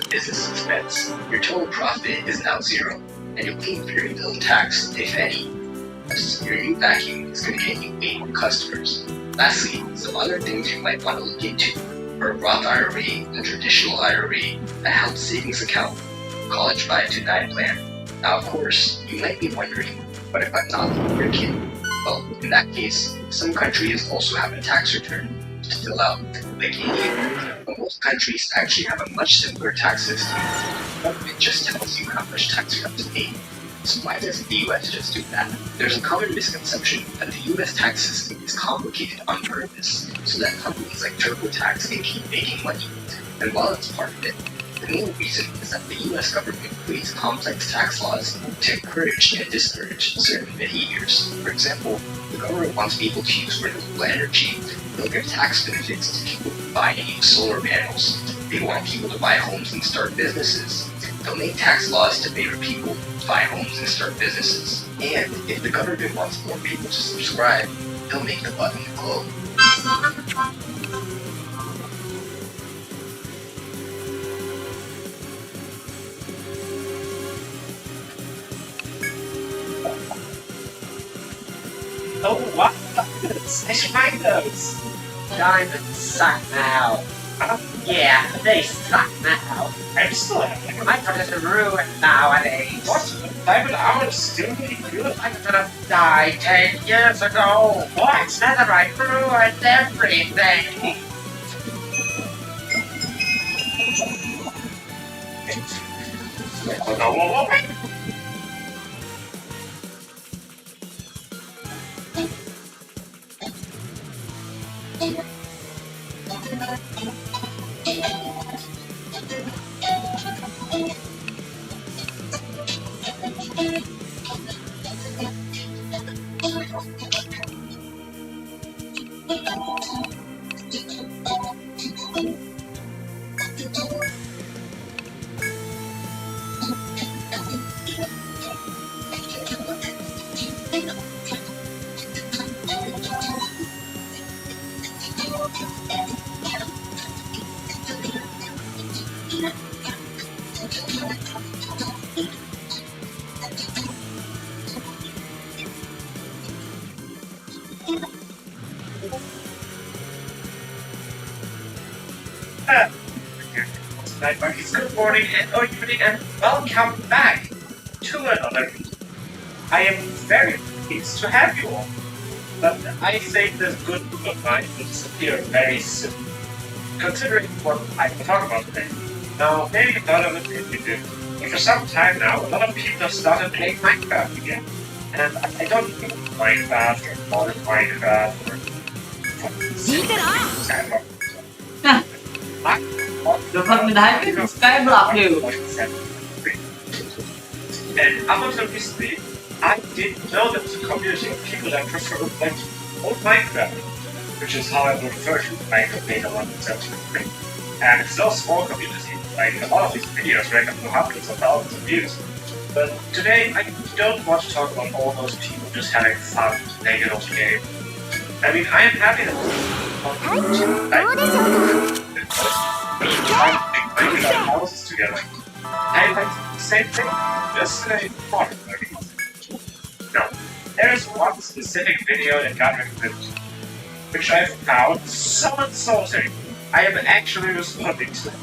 Speaker 8: business expense. Your total profit is now zero, and you'll pay very little tax, if any. Your new vacuum is going to get you way more customers. Lastly, some other things you might want to look into are a Roth IRA, a traditional IRA, a health savings account, college 529 plan. Now, of course, you might be wondering, what if I'm not an American? Well, in that case, some countries also have a tax return to fill out, like India, but most countries actually have a much simpler tax system. government just tells you how much tax you have to pay. So why doesn't the US just do that? There's a common misconception that the US tax system is complicated on purpose, so that companies like TurboTax can keep making money. And while it's part of it, the main reason is that the US government creates complex tax laws to encourage and discourage certain behaviors. For example, the government wants people to use renewable energy. They'll give tax benefits to people who buy and use solar panels. They want people to buy homes and start businesses. They'll make tax laws to favor people who buy homes and start businesses. And if the government wants more people to subscribe, they'll make the button glow.
Speaker 2: Oh, what? I should find those.
Speaker 4: Diamonds suck now. Yeah, they suck now.
Speaker 2: I'm still having
Speaker 4: My products are ruined nowadays.
Speaker 2: what? Diamond armor still really good?
Speaker 4: I could have died 10 years ago.
Speaker 2: What?
Speaker 4: Netherite ruined everything.
Speaker 2: Whoa. Night Monkeys, good morning and good evening and welcome back to another video. I am very pleased to have you all, but I think this good book of mine will disappear very soon, considering what I will talk about today. Now, maybe none of it can be good, but for some time now, a lot of people have started playing Minecraft again, and I don't mean Minecraft or modern Minecraft or
Speaker 4: Kapag minahal ka, skyblock you.
Speaker 2: And up until recently, I didn't know there was a community of people that prefer like old Minecraft, which is how I would refer to Minecraft Beta 1.7.3. And it's no small community, like a lot of these videos rack up to hundreds of thousands of views. But today, I don't want to talk about all those people just having fun, playing an old game. I mean, I am happy that houses together. I like the same thing, just in a product learning. No, there is one specific video that got recommended, which I found so insulting. I am actually responding to it.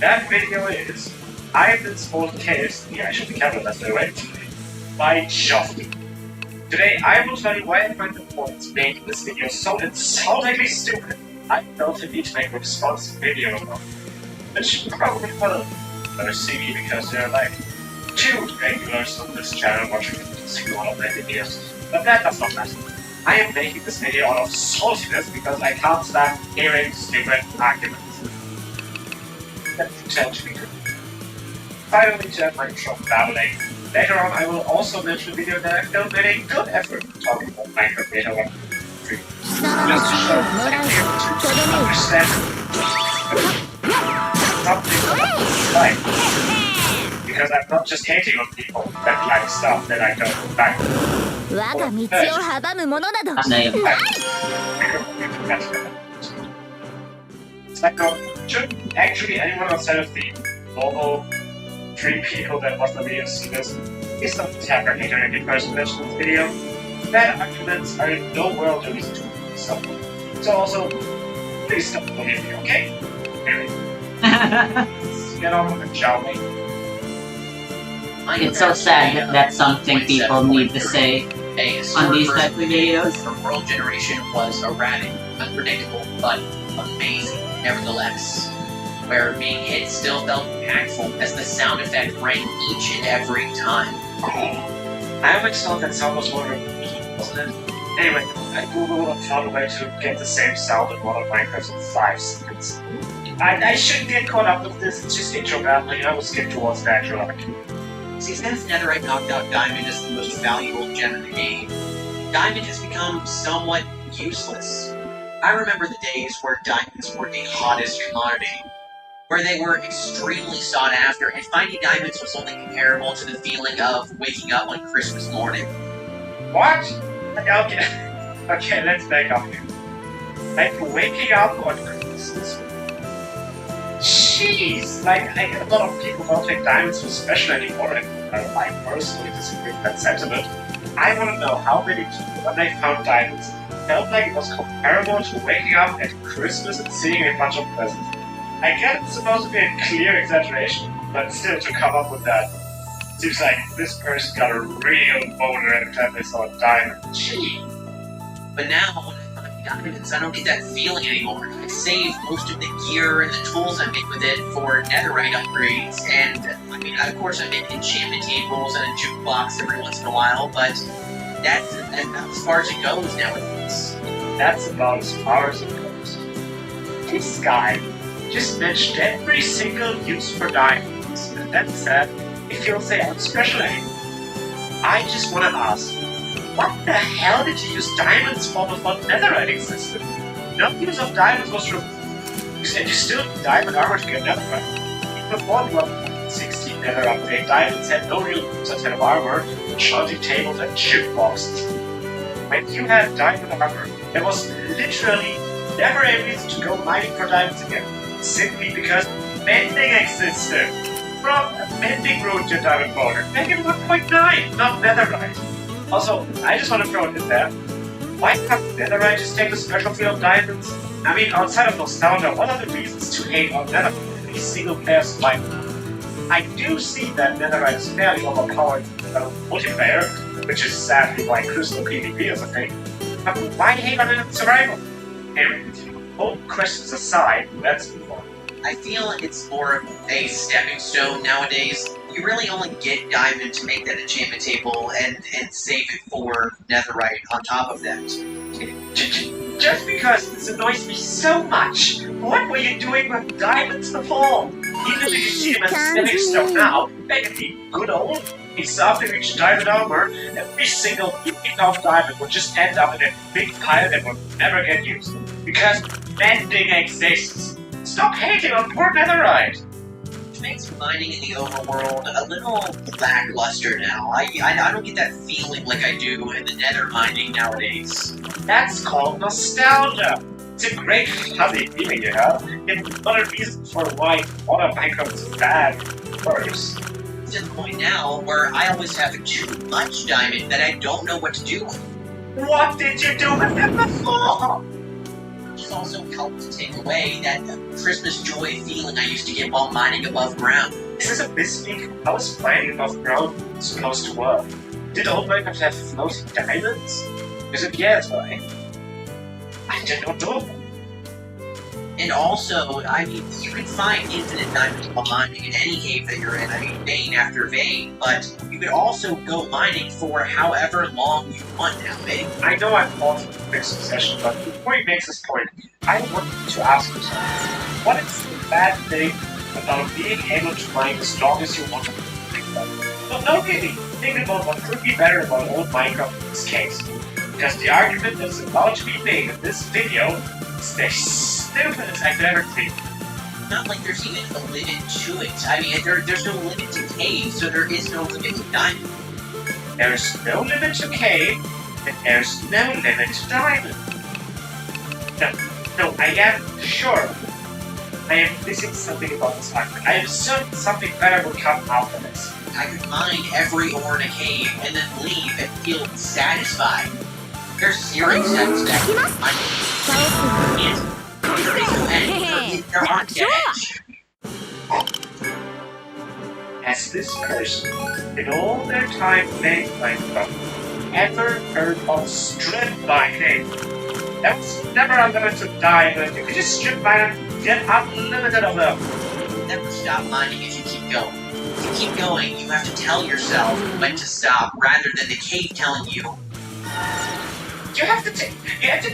Speaker 2: That video is I have been spoiled KFC, I should be careful that's the way, by Joffrey. Today I will tell you why I find the points making this video so insultingly stupid. I felt the need to make a responsive video about it. Which probably will never see me because there are like 2 regulars on this channel watching all of my videos. But that does not matter. I am making this video out of saltiness because I can't stand hearing stupid arguments. That pretend to be good. Finally, to end my short babbling. Later on, I will also mention a video that I filmed in a good effort talking about Minecraft Beta 1.3. Just to show that I'm able to understand something like. Because I'm not just hating on people that like stuff that I don't like.
Speaker 6: 我が道を阻む者などない。
Speaker 2: It's like, shouldn't actually anyone outside of the normal 3 people that watch the video see this? Please don't attack our hater and person mentioned in this video. Bad arguments are in no world a reason to believe so. So also, please don't believe me, okay? Anyway, let's get on with it, shall we?
Speaker 4: It's so sad that that's something people need to say on these type of videos.
Speaker 3: The world generation was erratic, unpredictable, but amazing nevertheless.
Speaker 9: where being hit still felt impactful as the sound effect rang each and every time.
Speaker 2: I always thought that sound was more repeat, wasn't it? Anyway, I googled and found a way to get the same sound in one of Minecraft in 5 seconds. I shouldn't get caught up with this, it's just intro battling, I will skip towards the actual arc.
Speaker 9: See, since Netherite knocked out Diamond as the most valuable gem in the game, Diamond has become somewhat useless. I remember the days where diamonds were the hottest commodity, where they were extremely sought after, and finding diamonds was only comparable to the feeling of waking up on Christmas morning.
Speaker 2: What? Okay, let's back up here. Like, waking up on Christmas? Jeez! Like, I get a lot of people don't think diamonds were special anymore, and I personally disagree with that sentiment. I want to know how many people, when they found diamonds, felt like it was comparable to waking up at Christmas and seeing a bunch of presents. I get it's supposed to be a clear exaggeration, but still to come up with that, seems like this person got a real boner every time they saw a diamond. Gee.
Speaker 9: But now, when I find diamonds, I don't get that feeling anymore. I save most of the gear and the tools I make with it for netherite upgrades, and, I mean, of course I make enchantment tables and a jukebox every once in a while, but that's about as far as it goes nowadays.
Speaker 2: That's about as far as it goes. This guy just mentioned every single use for diamonds, and then said, if you'll say I'm special anymore. I just want to ask, what the hell did you use diamonds for before netherite existed? No use of diamonds was removed, and you still need diamond armor to get netherite. Before the 1.16 nether update, diamonds had no real use outside of armor, enchanting tables, and jukeboxes. When you had diamond armor, there was literally never a reason to go mining for diamonds again, simply because mending existed. From a mending route to diamond border, make it 1.9, not netherite. Also, I just want to throw it in there. Why can't netherite just take the specialty of diamonds? I mean, outside of nostalgia, what are the reasons to hate on netherite in these single player survival? I do see that netherite is fairly overpowered multiplayer, which is sadly why Crystal PvP is a thing. But why hate on it in survival? Anyway, all questions aside, let's move on.
Speaker 9: I feel it's more of a stepping stone nowadays. You really only get diamond to make that enchantment table and save it for netherite on top of that.
Speaker 2: Just because this annoys me so much, what were you doing with diamonds before? Even if you see them as stepping stone now, they can be good old. It's after you reach diamond armor, every single unit of diamond would just end up in a big pile that will never get used. Because mending exists. Stop hating on poor netherite!
Speaker 9: Which makes mining in the overworld a little lackluster now. I don't get that feeling like I do in the nether mining nowadays.
Speaker 2: That's called nostalgia! It's a great fuzzy feeling you have, and not a reason for why modern Minecraft is bad or worse.
Speaker 9: To the point now where I always have too much diamond that I don't know what to do with.
Speaker 2: What did you do with them before?
Speaker 9: It's also helped to take away that Christmas joy feeling I used to get while mining above ground.
Speaker 2: Is this a misspeak? How is mining above ground supposed to work? Did old Minecraft have floating diamonds? Is it yes, right? I did not know.
Speaker 9: And also, I mean, you can find infinite diamonds while mining in any cave that you're in. I mean, vein after vein. But you could also go mining for however long you want now, babe.
Speaker 2: I know I'm pausing the quick succession, but before he makes this point, I want you to ask yourself, what is the bad thing about being able to mine as long as you want to? Well, no, really. Think about what could be better about old Minecraft in this case. Because the argument that's about to be made in this video is the stupidest I've ever seen.
Speaker 9: Not like there's even a limit to it. I mean, there's no limit to cave, so there is no limit to diamond.
Speaker 2: There's no limit to cave, and there's no limit to diamond. No, I am sure. I am missing something about this argument. I am certain something better will come after this.
Speaker 9: I could mine every ore in a cave and then leave and feel satisfied. There's zero satisfaction. There is no end. There aren't dead edge.
Speaker 2: Has this person, in all their time playing Minecraft, ever heard of strip mining? There was never unlimited diamond. You could just strip mine and get unlimited of them.
Speaker 9: You'll never stop mining if you keep going. If you keep going, you have to tell yourself when to stop rather than the cave telling you.
Speaker 2: You have to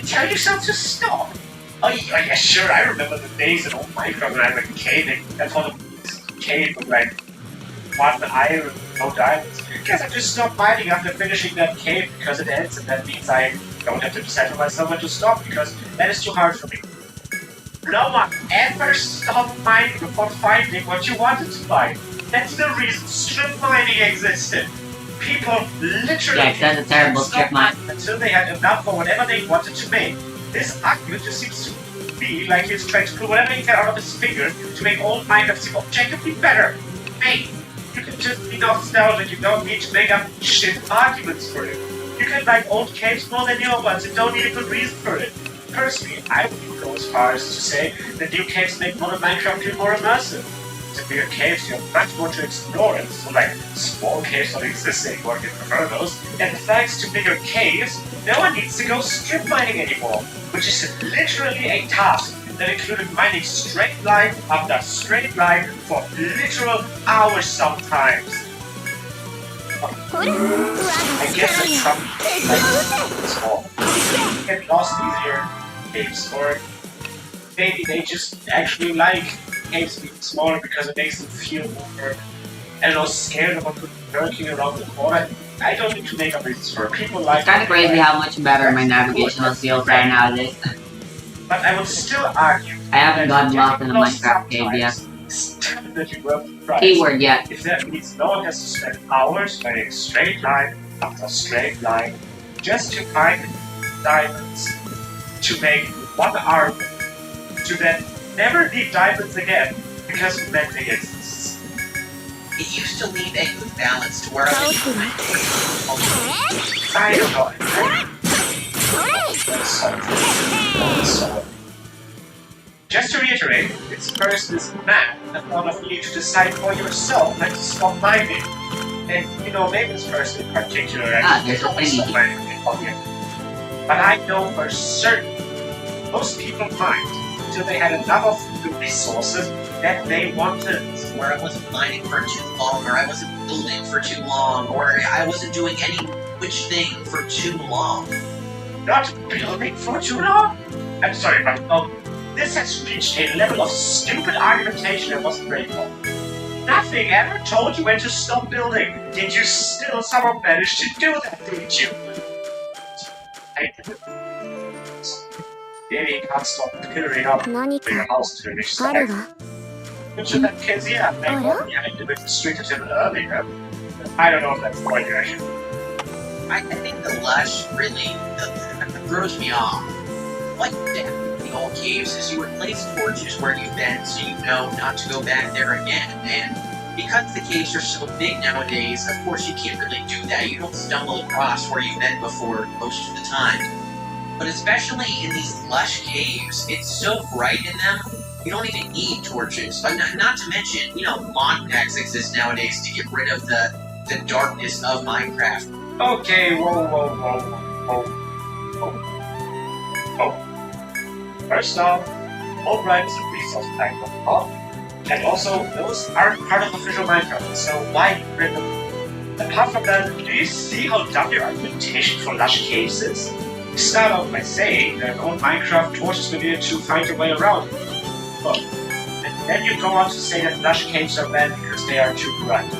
Speaker 2: tell yourself to stop. Oh yeah, sure. I remember the days in old Minecraft when I was caving. I thought the cave was like 1 iron, no diamonds. I guess I just stopped mining after finishing that cave because it ends, and that means I don't have to decide for myself when to stop because that is too hard for me. No one ever stopped mining before finding what you wanted to find. That's the reason strip mining existed. People literally
Speaker 4: Yeah, that's a terrible strip mine.
Speaker 2: until they had enough for whatever they wanted to make. This argument just seems to be like he's trying to pull whatever he can out of his finger to make old Minecraft seem objectively better. Hey, you can just be nostalgic, you don't need to make up shit arguments for it. You can like old caves more than newer ones and don't need a good reason for it. Personally, I would go as far as to say that new caves make modern Minecraft feel more immersive. To bigger caves, you have much more to explore, and so like small caves don't exist anymore if you prefer those. And thanks to bigger caves, no one needs to go strip mining anymore, which is literally a task that included mining straight line after straight line for literal hours sometimes. I guess that's something like small. Get lost easier caves, or maybe they just actually like caves being smaller because it makes them feel more, I don't know, scared about lurking around the corner. I don't need to make up reasons for it. People like
Speaker 4: It's kind of crazy how much better my navigational skills are nowadays.
Speaker 2: But I would still argue
Speaker 4: I haven't gotten lost in a Minecraft cave yet.
Speaker 2: it's definitely worth the price.
Speaker 4: Keyword yet.
Speaker 2: If that means no one has to spend hours mining straight line after straight line just to find diamonds, to make 1 arm, to then never need diamonds again because mending exists.
Speaker 9: It used to leave a good balance to where I was.
Speaker 2: I don't know. That's so. Just to reiterate, it's first this map that one of you to decide for yourself when to stop mining. And you know, maybe this person in particular
Speaker 4: there's a
Speaker 2: always
Speaker 4: thingy.
Speaker 2: stop mining in public. But I know for certain most people mined until they had enough of the resources that they wanted.
Speaker 9: Where I wasn't mining for too long, or I wasn't building for too long, or I wasn't doing any which thing for too long.
Speaker 2: Not building for too long? I'm sorry, but this has reached a level of stupid argumentation I wasn't ready for. Nothing ever told you when to stop building, yet you still somehow managed to do that, didn't you? I did. Maybe you can't stop clearing up
Speaker 6: 何
Speaker 2: your
Speaker 6: か
Speaker 2: house to reach
Speaker 6: あ
Speaker 2: the
Speaker 6: る
Speaker 2: next.
Speaker 6: わ
Speaker 2: Which in that case, yeah, maybe I demonstrated him earlier. I don't know if that's quite accurate.
Speaker 9: I think the lush really throws me off. What the old caves is you replace torches where you've been so you know not to go back there again. And because the caves are so big nowadays, of course you can't really do that. You don't stumble across where you've been before most of the time. But especially in these lush caves, it's so bright in them, you don't even need torches. But not to mention, you know, mod packs exist nowadays to get rid of the darkness of Minecraft.
Speaker 2: Okay, whoa. First off, Albright is a resource pack of pop, and also those aren't part of official Minecraft, so why bring them? Apart from that, do you see how dumb your argumentation for lush caves is? You start off by saying that old Minecraft torches were needed to find a way around it. Well, and then you go on to say that lush caves are bad because they are too bright.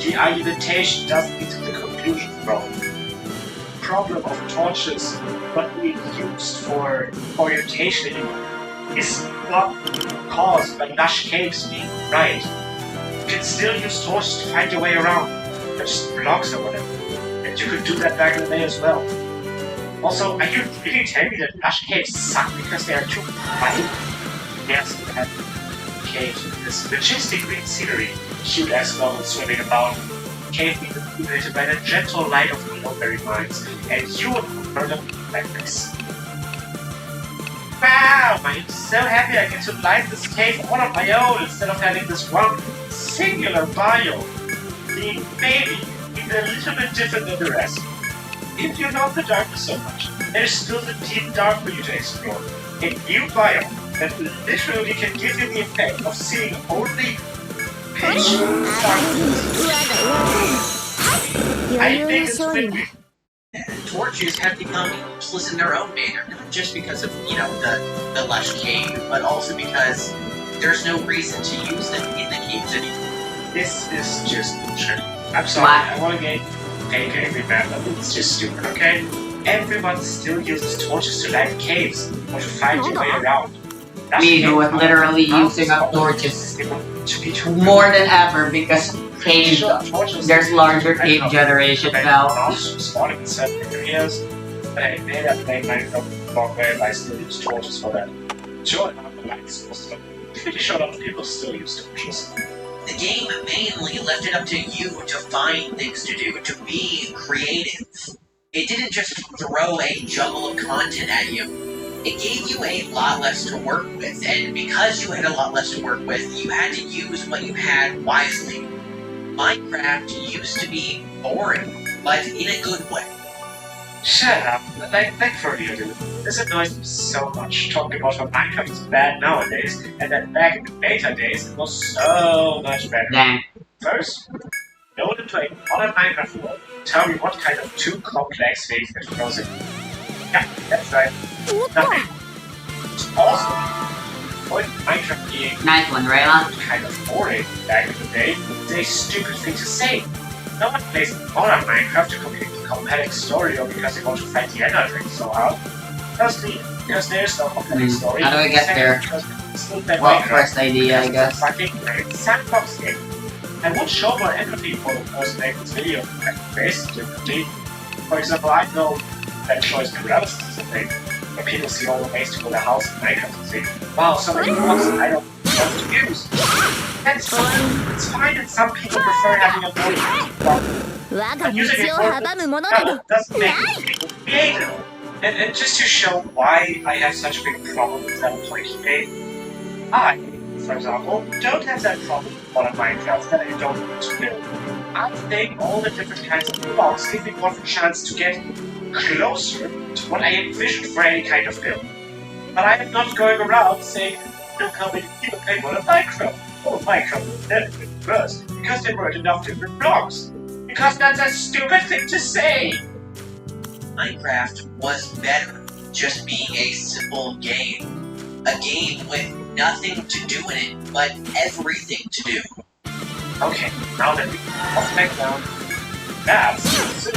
Speaker 2: The argumentation doesn't lead to the conclusion, bro. The problem of torches not being used for orientation anymore is not caused by lush caves being bright. You can still use torches to find your way around. They're just blocks or whatever. And you could do that back in the day as well. Also, are you really telling me that lush caves suck because they are too bright? Yes, we have caves with this majestic green scenery, cute ass novels swimming about, cave being illuminated by the gentle light of mulberry vines, and you would prefer them like this. Wow, I'm so happy I get to light this cave all on my own instead of having this one singular biome, being maybe a little bit different than the rest. If you love the darkness so much, there's still the deep dark for you to explore. A new biome that literally can give you the effect of seeing only pitch darkness. I think it's win-win.
Speaker 9: Torches have become useless in their own manner, not just because of, the lush cave, but also because there's no reason to use them in the caves anymore.
Speaker 2: This is just bullshit. I'm sorry, I want to get angry about it. It's just stupid, okay? Everyone still uses torches to light caves or to find your way around.
Speaker 4: We who was literally using up torches more than ever because cave, there's larger cave generation now.
Speaker 2: Spawning in certain areas, but I made that play Minecraft the wrong way by still use torches for that. Sure, not the lights, but pretty sure a lot of people still use torches.
Speaker 9: The game mainly left it up to you to find things to do, to be creative. It didn't just throw a jumble of content at you. It gave you a lot less to work with, and because you had a lot less to work with, you had to use what you had wisely. Minecraft used to be boring, but in a good way.
Speaker 2: Shut up. Like for real, dude. This annoys me so much, talking about how Minecraft is bad nowadays, and that back in the beta days it was so much better.
Speaker 4: Dang.
Speaker 2: First, no one to play modern Minecraft world. Tell me what kind of too complex things that throws in. Yeah, that's right. Nothing. Also, point Minecraft being
Speaker 4: Nice one, Raylan.
Speaker 2: kind of boring back in the day is a stupid thing to say. No one plays modern Minecraft to complete the compelling story or because they want to fight the Ender Dragon so hard. Firstly, because there's no compelling story.
Speaker 4: How do we get there?
Speaker 2: Because it's still that
Speaker 4: Well,
Speaker 2: Minecraft
Speaker 4: first idea, I guess.
Speaker 2: is a fucking great sandbox game. I would show more empathy for the person making this video and face differently. For example, I know that choice paralysis is a thing, where people see all the ways to build a house in Minecraft and say, wow, so many blocks I don't want to use. That's fine. It's fine that some people prefer having a more
Speaker 6: 我が道を阻むものなど
Speaker 2: that doesn't make people creative. And just to show why I have such a big problem with that point game, I, for example, don't have that problem with modern Minecraft that I don't want to build. I think all the different kinds of blocks give me more of a chance to get closer to what I envisioned for any kind of build. But I am not going around saying, look how many people play modern Minecraft. Oh, Minecraft will never be first because there weren't enough different blocks. Because that's a stupid thing to say!
Speaker 9: Minecraft was better just being a simple game. A game with nothing to do in it, but everything to do.
Speaker 2: Okay, now that we off back down, that's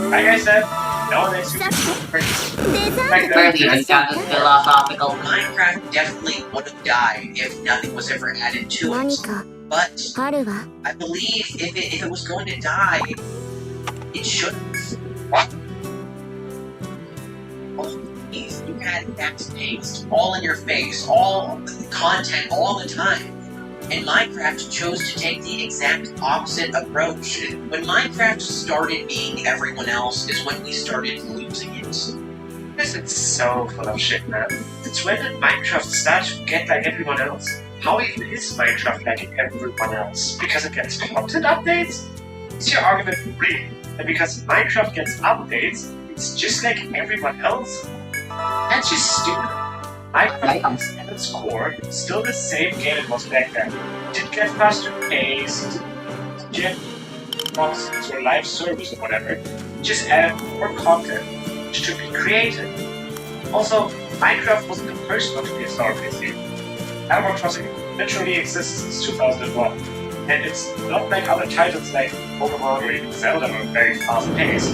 Speaker 2: like I said, no one is
Speaker 4: Barely even got this philosophical.
Speaker 9: Minecraft definitely would have died if nothing was ever added to it.
Speaker 6: 何か
Speaker 9: But
Speaker 6: あるわ
Speaker 9: I believe if it was going to die, it shouldn't.
Speaker 2: What?
Speaker 9: Oh, please, you had fast-paced, all in your face, all content all the time. And Minecraft chose to take the exact opposite approach. When Minecraft started being everyone else is when we started losing it.
Speaker 2: This is so full of shit, man. Since when did Minecraft start to get like everyone else? How even is Minecraft like everyone else? Because it gets content updates? Is your argument real that because Minecraft gets updates, it's just like everyone else? That's just stupid. Minecraft is at its core still the same game it was back then. It didn't get faster paced, it didn't get boxes or live service or whatever. It just added more content which should be created. Also, Minecraft wasn't the first one to be a star PC. Animal Crossing literally exists since 2001, and it's not like other titles like Pokemon or even Zelda were very fast paced.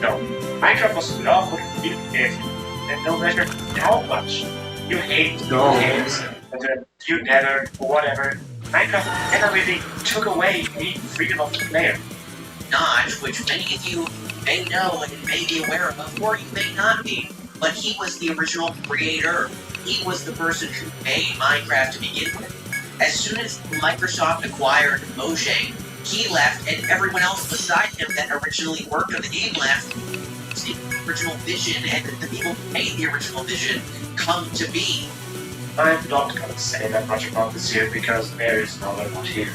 Speaker 2: No, Minecraft was loved for the community gave you, and no matter how much you hate games, whether you never or whatever, Minecraft never really took away any freedom of the player.
Speaker 9: Notch, which many of you may know and may be aware of, or you may not be, but he was the original creator. He was the person who made Minecraft to begin with. As soon as Microsoft acquired Mojang, he left, and everyone else beside him that originally worked on the game left. The original vision and the people who made the original vision come to be.
Speaker 2: I'm not gonna say that much about this here because there is no one here.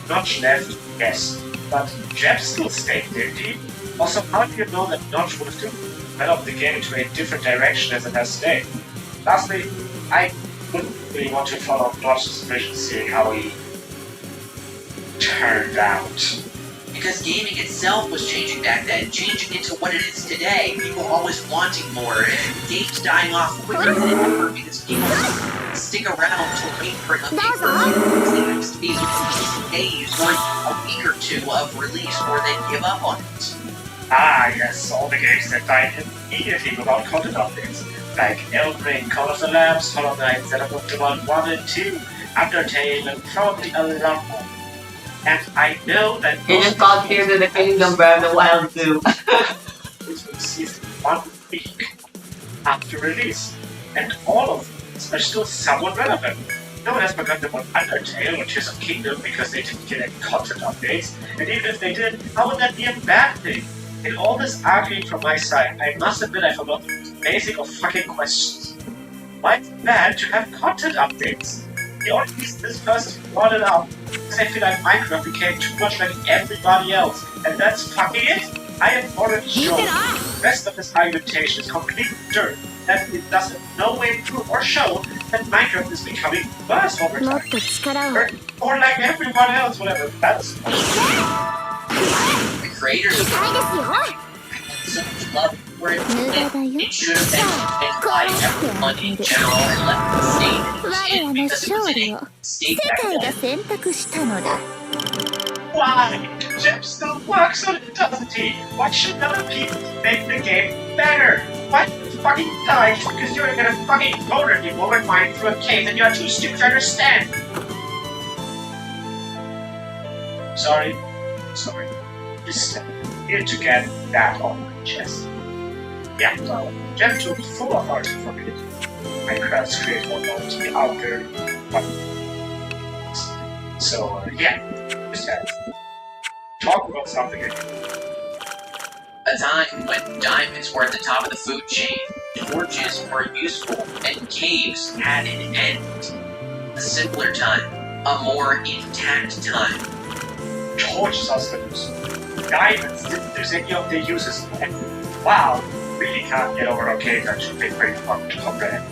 Speaker 2: Notch left, yes, but Jeb still stayed, didn't he? Also, how do you know that Notch would have developed the game into a different direction as it has today? Lastly, I wouldn't really want to follow Notch's vision, seeing how he turned out.
Speaker 9: Because gaming itself was changing back then, changing into what it is today. People always wanting more, games dying off quicker than ever because people stick around to wait for an update for the next be days or a week or two of release or then give up on it.
Speaker 2: Ah, yes, all the games that died immediately without content updates, like Elden Ring, Call of the Lambs, Hollow Knight, Zelda Pokemon 1 and 2, Undertale, and probably a lot more. And I know that
Speaker 4: He just called Tears of the Kingdom Breath of the Wild 2.
Speaker 2: this was released 1 week after release, and all of them are still somewhat relevant. No one has forgotten about Undertale or Tears of Kingdom because they didn't get any content updates, and even if they did, how would that be a bad thing? In all this arguing from my side, I must admit I forgot the most basic of fucking questions. Why is it bad to have content updates? The only reason this person brought it up is I feel like Minecraft became too much like everybody else, and that's fucking it! I have already shown the rest of this argumentation is complete dirt, that it does in no way prove or show that Minecraft is becoming worse over
Speaker 6: もっ
Speaker 2: time.
Speaker 6: と力を
Speaker 2: Or like everyone else, whatever. That's
Speaker 9: The creators of
Speaker 6: 痛いですよ
Speaker 9: so much love for it,
Speaker 6: 無駄だよ
Speaker 9: it should have been by everyone in general and let the state
Speaker 6: 我らの
Speaker 9: because it was
Speaker 6: 勝
Speaker 9: in
Speaker 6: 利
Speaker 9: a
Speaker 6: を
Speaker 9: state
Speaker 6: 世
Speaker 9: back
Speaker 6: 界
Speaker 9: then.
Speaker 6: が選択したのだ
Speaker 2: why? Jeff still works on it, doesn't he? Why should other people make the game better? Why fucking die just because you're gonna fucking boulder people and mine through a cave and you're too stupid to understand? Sorry. Just here to get that off my chest. Yeah, well, Jeff took full authority from it. Minecraft's creator won't be out there. So, yeah. Just talk about something again.
Speaker 9: A time when diamonds were at the top of the food chain, torches were useful, and caves had an end. A simpler time, a more intact time.
Speaker 2: Torches are still useful. Diamonds didn't lose any of their uses, and wow, really can't get over okay that should be very fun to comprehend.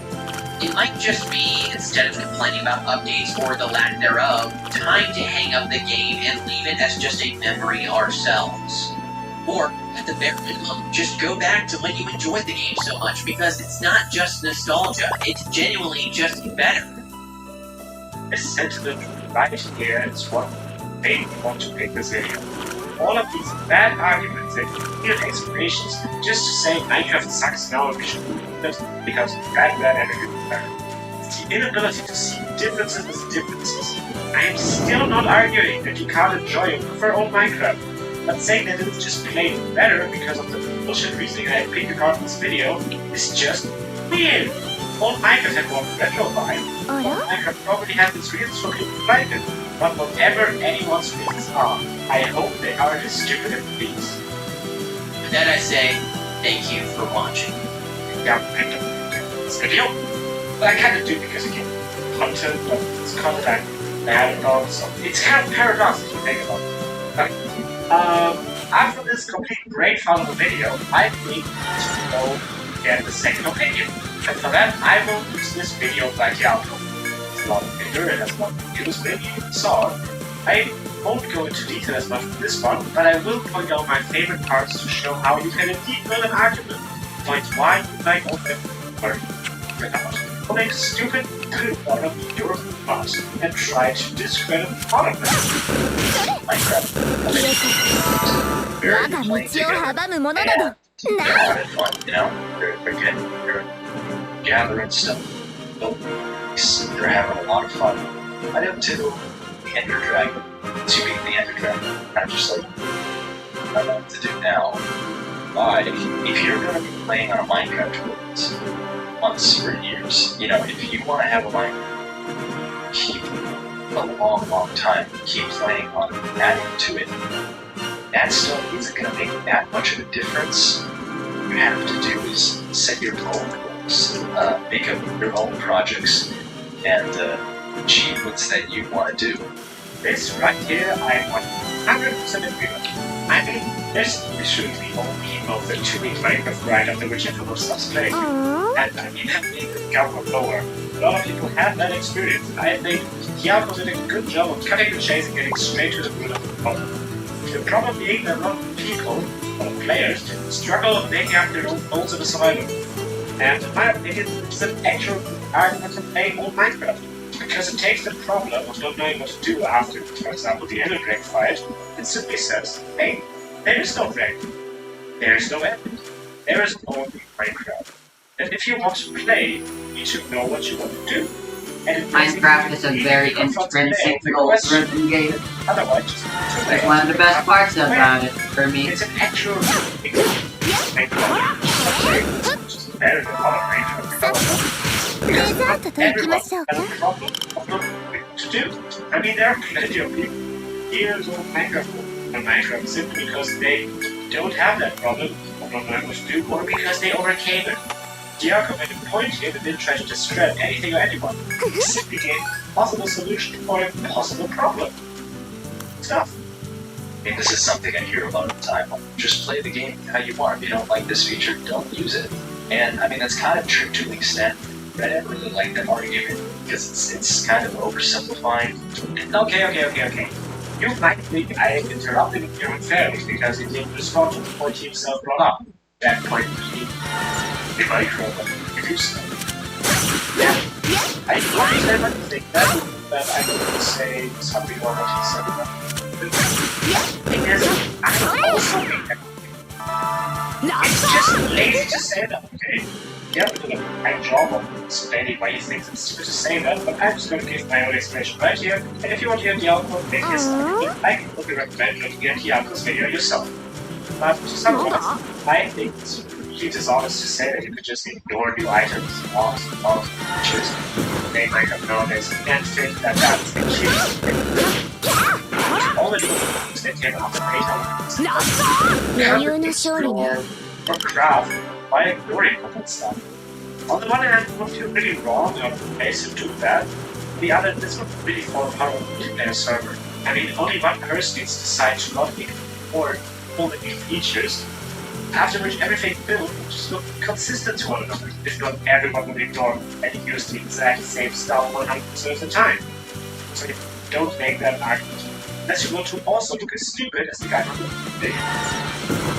Speaker 9: It might just be, instead of complaining about updates or the lack thereof, time to hang up the game and leave it as just a memory ourselves. Or, at the bare minimum, just go back to when you enjoyed the game so much, because it's not just nostalgia, it's genuinely just better.
Speaker 2: This sentiment right here is what made me want to pick this video. All of these bad arguments and weird explanations just to say Minecraft sucks now and we should do it because bad and good better. It's the inability to see differences as differences. I am still not arguing that you can't enjoy or prefer old Minecraft, but saying that it's just plain better because of the bullshit reasoning I picked apart in this video is just weird. Old Minecraft had more retro vibe.
Speaker 6: あら
Speaker 2: Minecraft probably has its reasons for people like it, but whatever anyone's reasons are, I hope they aren't as stupid as these.
Speaker 9: With that I say, thank you for watching.
Speaker 2: Yeah, I picked up this video, but I kind of do because again, content, but it's content I'm mad about, so it's kind of paradoxical to think about. Okay. After this complete breakdown of the video, I think to go get the second opinion. And for that, I will use this video like the outro. It's a lot of bigger and has a lot of views, maybe you saw it. I won't go into detail as much with this one, but I will point out my favorite parts to show how you can indeed build an argument. Point why you like open or not. Or make stupid good out of your past and try to discredit all of them. Minecraft.
Speaker 6: 我が道を阻むものなど
Speaker 8: They're having fun, you know? They're gathering stuff. They're having a lot of fun. I did too. The Ender Dragon. To beat the Ender Dragon. I'm just like, I don't know what to do now. But if you're going to be playing on a Minecraft world months or years, you know, if you want to have a Minecraft, keep a long time, keep playing on adding to it. That stuff isn't going to make that much of a difference. What you have to do is set your own goals, make up your own projects, and achievements that you want to do.
Speaker 2: This right here, I 100% agree with you. I mean, there's usually only about the 2-week Minecraft grind after which everyone stops playing. And I mean, having the Diablo lower, a lot of people have that experience. I think Diablo did a good job of cutting the chase and getting straight to the root of the problem. The problem being that a lot of people, or players, struggle with making up their own goals in the survival. And in my opinion, it's an actual argument to play more Minecraft. Because it takes the problem of not knowing what to do after, for example, the Ender Dragon fight, and simply says, hey, there is no dragon. There is no end. There is only Minecraft. And if you want to play, you should know what you want to do. And
Speaker 4: Minecraft is a very intrinsic goal-driven game.
Speaker 2: Otherwise,
Speaker 4: It's one of the best parts about it, for me.
Speaker 2: it's an actual better than other Minecraft.
Speaker 6: デザートといきましょうか。
Speaker 2: Has a problem of not knowing what to do. I mean, there are plenty of people years old Minecraft on Minecraft simply because they don't have that problem of not knowing what to do, or because they overcame it. Diaco made a point here that didn't try to describe anything or anyone. He simply gave a possible solution for a possible problem. Stuff.
Speaker 8: I mean, this is something I hear about all the time. Just play the game how you want. If you don't like this feature, don't use it. And I mean, that's kind of true to an extent. But I really like that argument because it's kind of oversimplifying.
Speaker 2: Okay. You might think I interrupted you unfairly because you didn't respond to the point you yourself brought up. That point being the microproducer. Yeah, I understand what you think. But I would say something more what you said about it. Because I also think that it's just lazy to say that, okay? Yeah, did a great job of explaining why he thinks it's stupid to say that, but I'm just going to give my own explanation right here. And if you want to hear Diablo, make this I can probably recommend looking at Diablo's video yourself. But to summarize, I think it's really dishonest to say that you could just ignore new items, mobs, features, make Minecraft nowadays, and think that that's the key. All the new things that came out of Payton.
Speaker 6: 余裕の勝利ね。
Speaker 2: or craft by ignoring all that stuff. On the one hand, it would feel really wrong or place to do that. On the other, this would really fall apart on a multiplayer server. I mean, only one person needs to decide to not ignore all the new features, after which everything built would just look consistent to one another, if not everyone would ignore and use the exact same stuff 100% of the time. So if you don't make that argument, unless you want to also look as stupid as the guy from the video.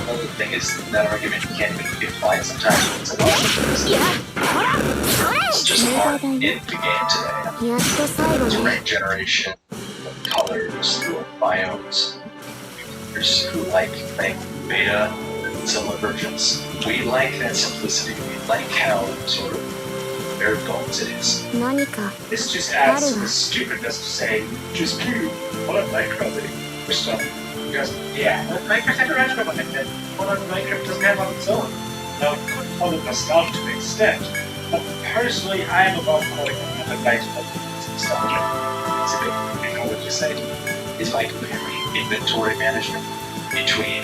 Speaker 8: Well, the thing is, that argument can't even be applied sometimes. It's just hard in the game today.
Speaker 6: やっと最後
Speaker 8: It's
Speaker 6: ね。
Speaker 8: rank generation, the colors, the biomes. There's who like playing beta, similar versions. We like that simplicity. We like how sort of bare bones it is.
Speaker 6: 何か
Speaker 2: This just adds to the stupidness to say, just do what a Minecraft for stuff. Because, yeah, Minecraft had a retro on it, and what Minecraft doesn't have on its own. Now, it could call it nostalgia to an extent, but personally, I am about calling it a Minecraft nostalgia. You know what you say?
Speaker 8: It's like comparing inventory management between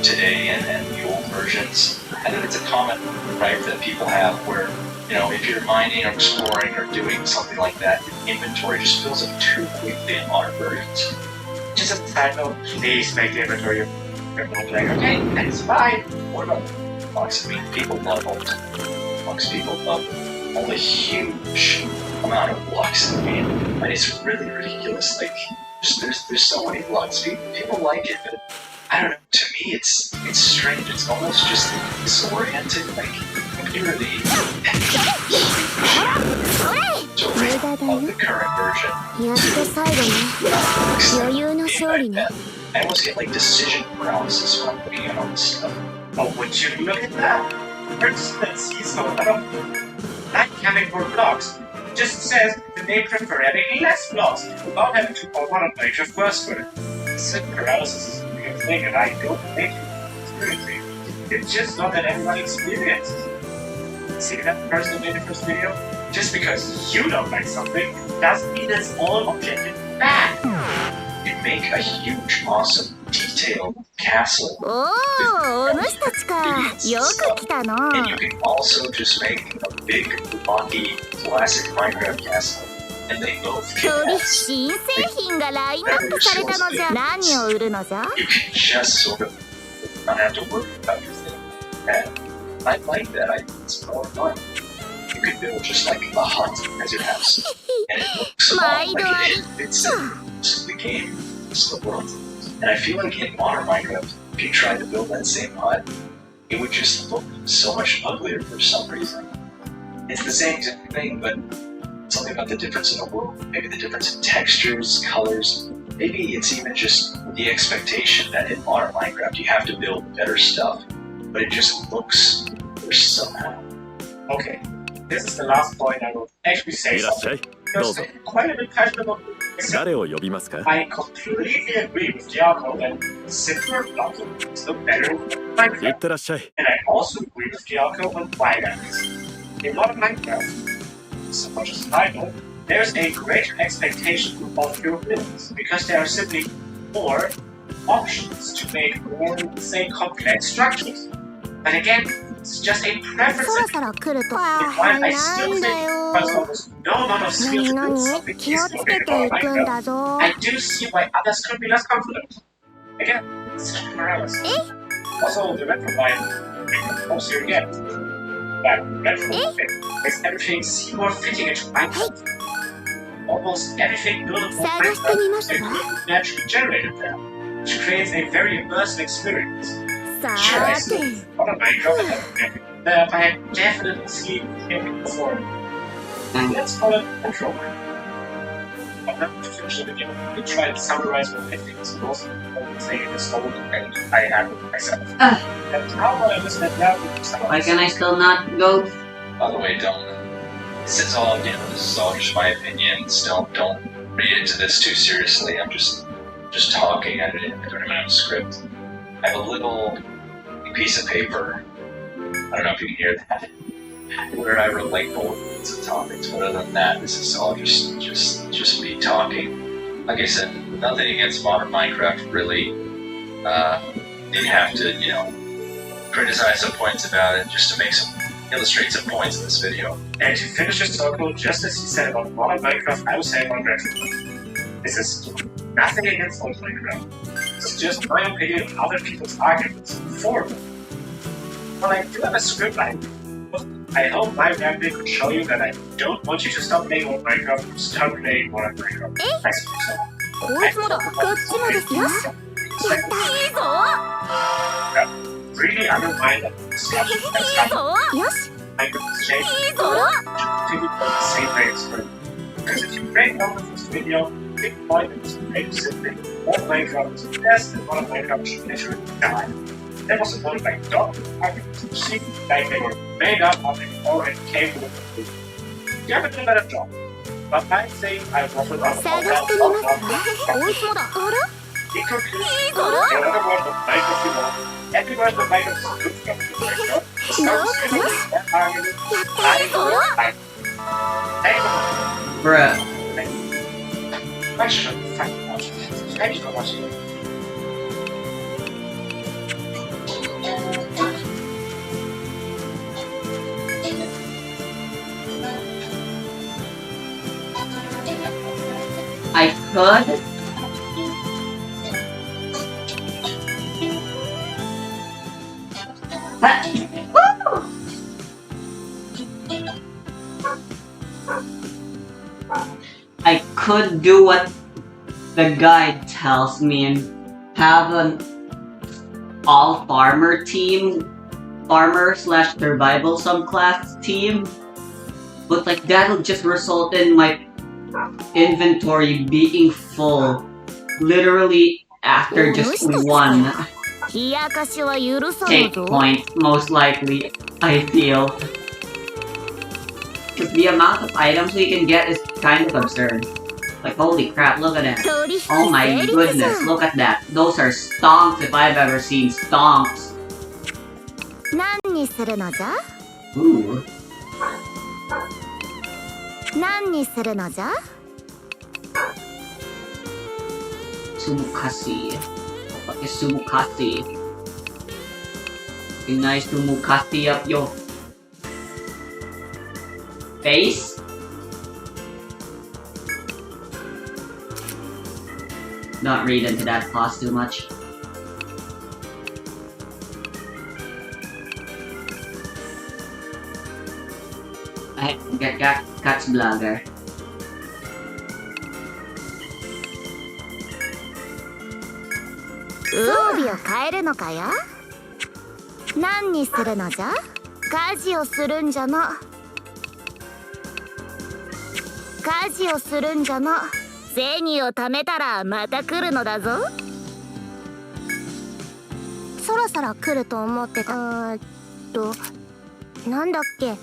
Speaker 8: today and the old versions. I think it's a common gripe that people have where, if you're mining or exploring or doing something like that, inventory just fills up too quickly in modern versions.
Speaker 2: Just a side note, please make the inventory of everyone like, okay, that's fine.
Speaker 8: What about blocks? I mean, people love old blocks. People love all the huge amount of blocks in the game. And it's really ridiculous. Like, there's so many blocks. People like it, but I don't know. To me, it's strange. It's almost just disorienting. Like, compare the of the current version.
Speaker 6: やっと最後ね。余裕の勝利ね。
Speaker 8: I almost get like decision paralysis when I'm looking at all this stuff.
Speaker 2: Oh, would you look at that? For instance, he's not counting for blocks. It just says that they prefer having less blocks without having to call one of Minecraft first for it. Decision paralysis is a real thing, and I don't think it's experiencing. It's just not that everyone experiences. See that person made the first video? Just because you don't like something doesn't mean it's all objectively bad.
Speaker 8: You make a huge, awesome, detailed castle.
Speaker 6: おー、お主たちか。よく来たの。
Speaker 8: And you can also just make a big, blocky, classic Minecraft castle and they both
Speaker 6: 取
Speaker 8: kick
Speaker 6: り
Speaker 8: ass.
Speaker 6: 新製品がラインナップされたのじゃ。何を売るのじゃ？
Speaker 8: You can just sort of not have to worry about your thing. And I like that idea. It's more fun. You can build just like a hut as your house. And it looks
Speaker 6: My
Speaker 8: like it fits in the game, it's the world. And I feel like in modern Minecraft, if you tried to build that same hut, it would just look so much uglier for some reason. It's the same thing, but something about the difference in the world. Maybe the difference in textures, colors. Maybe it's even just the expectation that in modern Minecraft you have to build better stuff, but it just looks worse somehow.
Speaker 2: Okay, this is the last point I will actually say
Speaker 7: いらっしゃ
Speaker 2: something.
Speaker 7: い。どう
Speaker 2: Because
Speaker 7: ぞ。
Speaker 2: I'm quite a bit passionate about this.
Speaker 7: 誰を呼びますか？
Speaker 2: I completely agree with Giaco that simpler blocks look better in
Speaker 7: いっ
Speaker 2: Minecraft.
Speaker 7: てらっしゃい。
Speaker 2: And I also agree with Giaco on why that is. In modern Minecraft, so much as I know, there's a greater expectation of your builds because there are simply more options to make more, say, complex structures. But again, it's just a
Speaker 6: そ
Speaker 2: preference.
Speaker 6: ろそろ来ると。
Speaker 2: In one, I
Speaker 6: な
Speaker 2: still
Speaker 6: ん
Speaker 2: think
Speaker 6: だよ。
Speaker 2: because almost no amount of skill
Speaker 6: 何
Speaker 2: to build
Speaker 6: 何
Speaker 2: something
Speaker 6: 気を
Speaker 2: is
Speaker 6: つけ
Speaker 2: located
Speaker 6: て
Speaker 2: on
Speaker 6: いくん
Speaker 2: Minecraft.
Speaker 6: だぞ。
Speaker 2: I do see why others could be less confident. Again, it's Morales. Also, the Retrobite, also again, that Retrobite makes everything seem more fitting into Minecraft. Almost everything built upon
Speaker 6: 探してみま
Speaker 2: Minecraft
Speaker 6: す
Speaker 2: is
Speaker 6: か？
Speaker 2: naturally generated there, which creates a very immersive experience.
Speaker 6: さ
Speaker 2: Sure, I
Speaker 6: ー
Speaker 2: see.
Speaker 6: て。
Speaker 2: On a Minecraft, that I have definitely seen him before. Let's call it control. I'm not to finish the video. We try to summarize what I think is most important thing in this whole debate I have with myself. And how about I listen it now with myself?
Speaker 4: Why can I still not go?
Speaker 8: By the way, don't. This is all, this is all just my opinions. Don't read into this too seriously. I'm just talking. I don't even have a script. I have a little piece of paper. I don't know if you can hear that. Where I wrote like bullets and topics. But other than that, this is all just me talking. Like I said, nothing against modern Minecraft really. Didn't have to, criticize some points about it just to illustrate some points in this video.
Speaker 2: And to finish the circle, just as you said about modern Minecraft, I will say about retro. This is nothing against old Minecraft. It's just my opinion of other people's arguments for me. Well, I do have a script line. I hope my gameplay could show you that I don't want you to stop playing old Minecraft and start playing modern Minecraft. I suppose so.
Speaker 6: こいつもだ。こっちもですよ。やった。いいぞ。
Speaker 2: Really undermine that stuff
Speaker 6: いい
Speaker 2: that's
Speaker 6: ぞ。よし。
Speaker 2: Minecraft's changed.
Speaker 6: いいぞ。
Speaker 2: Continue on the same way as first. Because if you break down this video, big point is very simply, old Minecraft is the best and modern Minecraft should literally die. That was supported by Doc, arguments to see like they were made up after it already came with the movie. You have to do a better job. But I think I waffled on
Speaker 6: 探してみますか？こいつもだ。あら？
Speaker 2: In conclusion,
Speaker 6: いいぞ。
Speaker 2: the other word of Minecraft you want, every word of Minecraft is good from Minecraft. The
Speaker 6: No,
Speaker 2: source
Speaker 6: no.
Speaker 2: is that argument.
Speaker 6: やった。いいぞ。
Speaker 2: Thank you.
Speaker 4: Bruh.
Speaker 2: Actually, thank you for watching.
Speaker 4: I could. I could do what the guide tells me and have an all farmer team, farmer/survival subclass team, but like that'll just result in my inventory being full literally after just one
Speaker 6: 冷やかしは許さぬ
Speaker 4: take
Speaker 6: ぞ。
Speaker 4: point, most likely, I feel. Because the amount of items we can get is kind of absurd. Like, holy crap, look at that.
Speaker 6: 取引
Speaker 4: Oh my
Speaker 6: 成立
Speaker 4: goodness,
Speaker 6: じゃん。
Speaker 4: look at that. Those are stonks if I've ever seen stonks.
Speaker 6: 何にするのじゃ？
Speaker 4: Ooh.
Speaker 6: 何にするのじゃ？
Speaker 4: Sumukasi. What is Sumukasi? Can I Sumukasi up your face? not read into that clause too much. I got Cat's Blogger.
Speaker 6: 装備を変えるのかや？何にするのじゃ？家事をするんじゃな。家事をするんじゃな。銭を貯めたらまた来るのだぞ。そろそろ来ると思ってた。なんだっけ？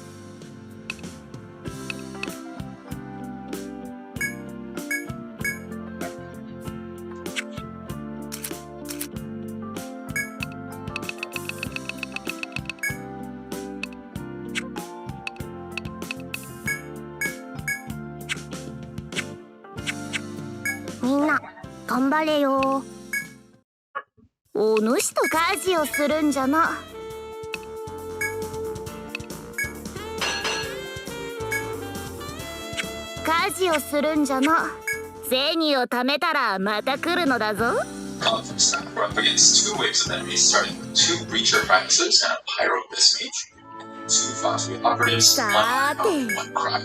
Speaker 6: みんな頑張れよ。お主と家事をするんじゃな。家事をするんじゃな。銭を貯めたらまた来るのだぞ。
Speaker 1: Conflict stack, we're up against 2 waves of enemies, starting with 2 Breacher Primuses and a Pyro Abyss Mage, and 2 Foxwheel Operatives, 1 Elf, 1 Cry.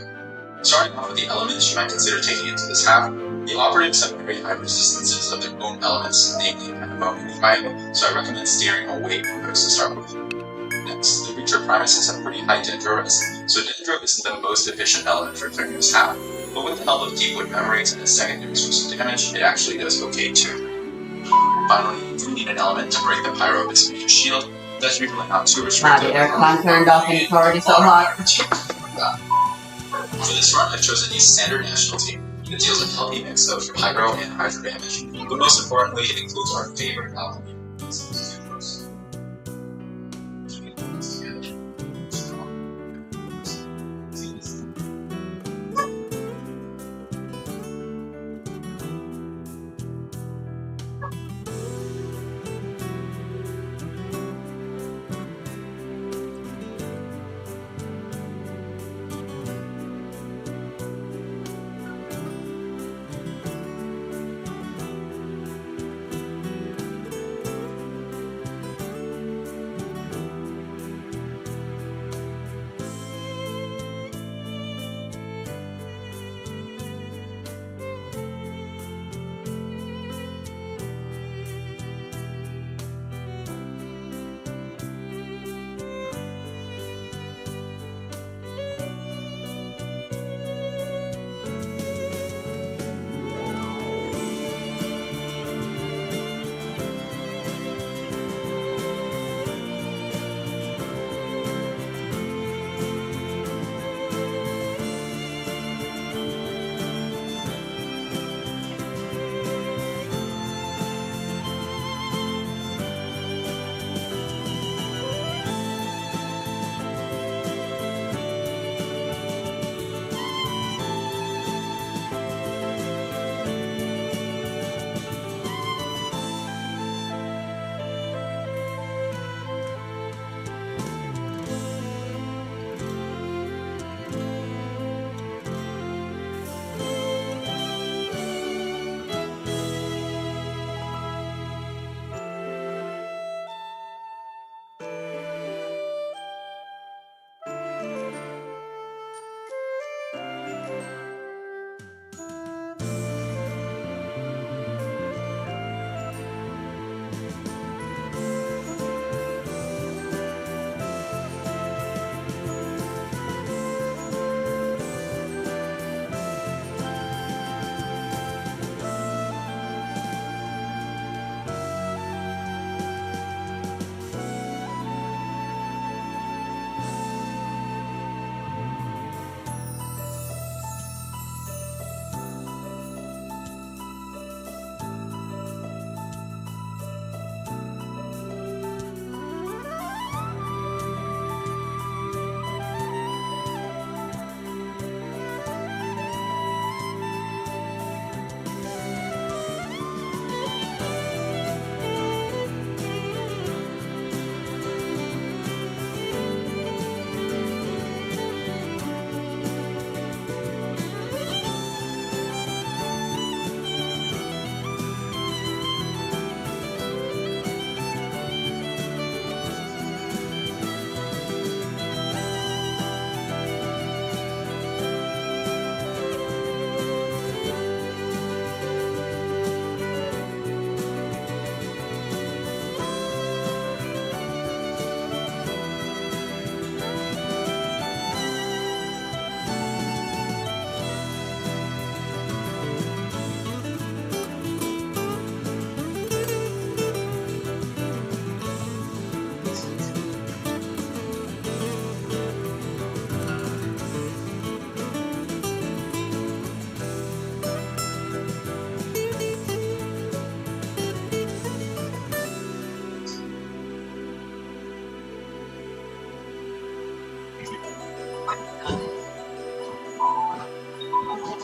Speaker 1: Starting off with the elements, you might consider taking into this half. The Operatives have very high resistances of their own elements, namely Pandemonium and Fire, so I recommend steering away from those to start with. Next, the Breacher Primuses have pretty high Dendro res, so Dendro isn't the most efficient element for clearing this half, but with the help of Deepwood Memories and a secondary source of damage, it actually does okay too. Finally, you need an element to break the Pyro Abyss Mage's shield. That's usually not too
Speaker 4: Wow,
Speaker 1: restrictive.
Speaker 4: the aircon turned off and it's already so hot.
Speaker 1: For this run, I've chosen a standard national team that deals a healthy mix of Pyro and Hydro damage, but most importantly, it includes our favorite alchemy.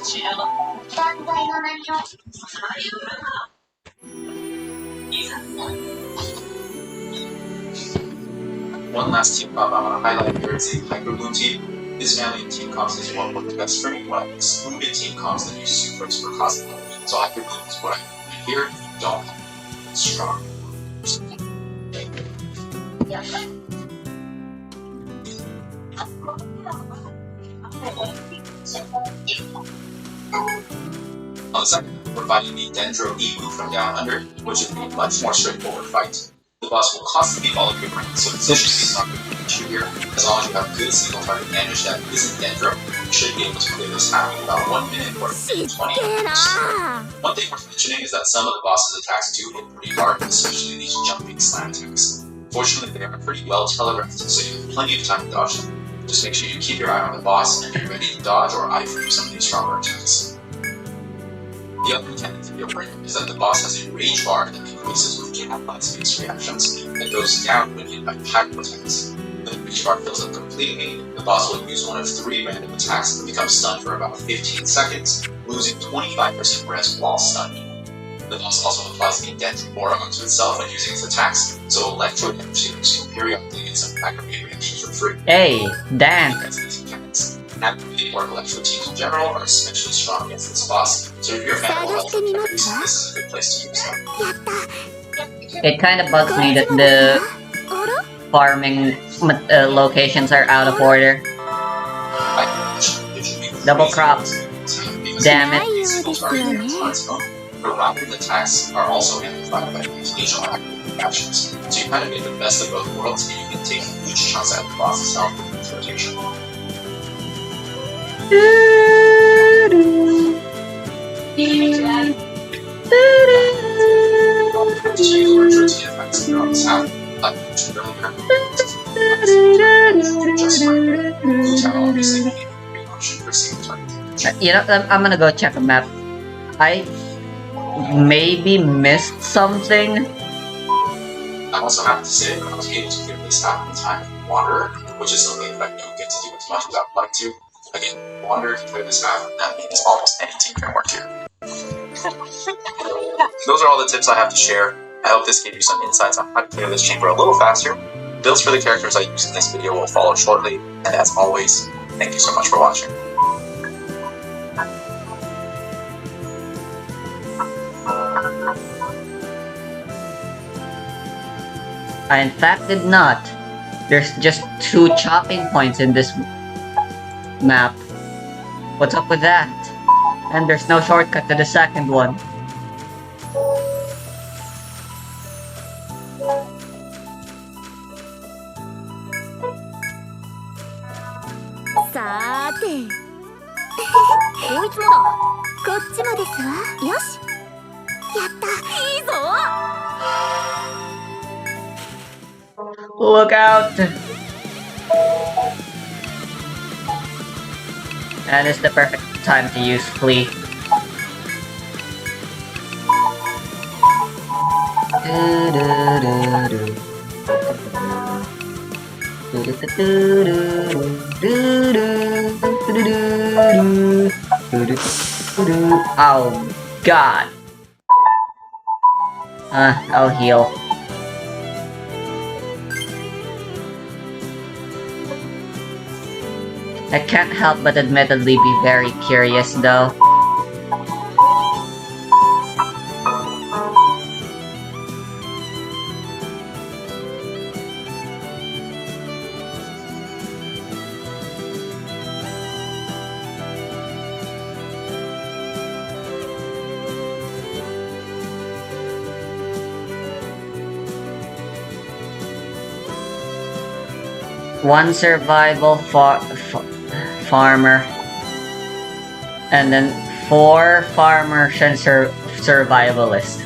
Speaker 3: One last team comp I want to highlight here is the Hyper Bloom team. This family of team comps is what works best for me when I excluded team comps that use supers for cosplay. So Hyper Bloom is what I have here. Don't have strong. On the second, we're fighting the Dendro Emu from Down Under, which is a much more straightforward fight. The boss will constantly follow your brain, so efficiency is not going to be an issue here. As long as you have good single target damage that isn't Dendro, you should be able to clear this time in about 1 minute or 20 minutes. One thing worth mentioning is that some of the boss's attacks do hit pretty hard, especially these jumping slam attacks. Fortunately, they are pretty well telegraphed, so you have plenty of time to dodge them. Just make sure you keep your eye on the boss and be ready to dodge or eye for some of these stronger attacks. The other mechanic to be aware of is that the boss has a rage bar that increases with cat-based reactions and goes down when hit by pyro attacks. When the rage bar fills up completely, the boss will use one of 3 random attacks and become stunned for about 15 seconds, losing 25% res while stunned. The boss also applies the Dendro Aura onto itself when using its attacks, so Electro Damage Seekers can periodically get some aggregate reactions for free.
Speaker 4: Hey, Dan.
Speaker 3: Aggregate or Electro teams in general are especially strong against this boss, so if you're a fan of Electro Damage, this is a good place to use them.
Speaker 4: It kind of bugs me that the farming locations are out of order. Double crop. Damn it.
Speaker 3: Her rapid attacks are also amplified by occasional aggregate reactions, so you kind of get the best of both worlds and you can take huge chunks out of the boss's health with this rotation.
Speaker 4: You know, I'm gonna go check a map. I maybe missed something.
Speaker 3: I'm also happy to say that I was able to give this app in time to Wanderer, which is something that I don't get to do as much as I would like to. Again, Wanderer can clear this map, that means almost any team can work here. Those are all the tips I have to share. I hope this gave you some insights on how to clear this chamber a little faster. Builds for the characters I use in this video will follow shortly, and as always, thank you so much for watching.
Speaker 4: I in fact did not. There's just 2 chopping points in this map. What's up with that? And there's no shortcut to the second one. Look out! And it's the perfect time to use Flea. Oh god. I'll heal. I can't help but admittedly be very curious though. One survival farmer, and then 4 farmers and survivalists.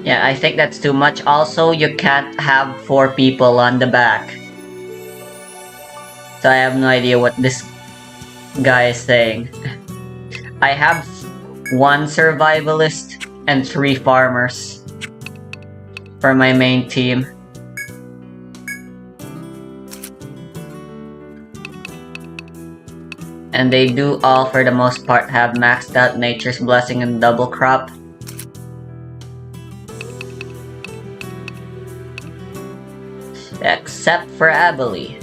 Speaker 4: Yeah, I think that's too much. Also, you can't have 4 people on the back. So I have no idea what this guy is saying. I have 1 survivalist and 3 farmers for my main team. And they do all, for the most part, have maxed out Nature's Blessing and double crop. Except for Abilene.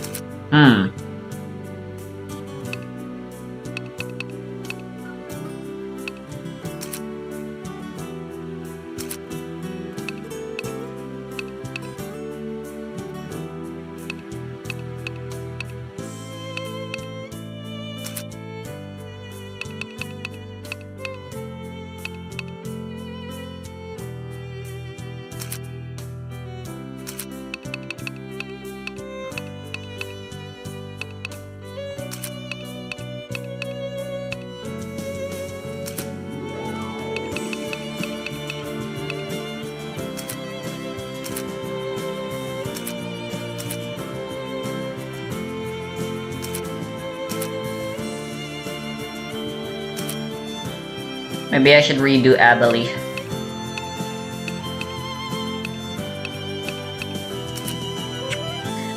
Speaker 4: Maybe I should redo Abilene.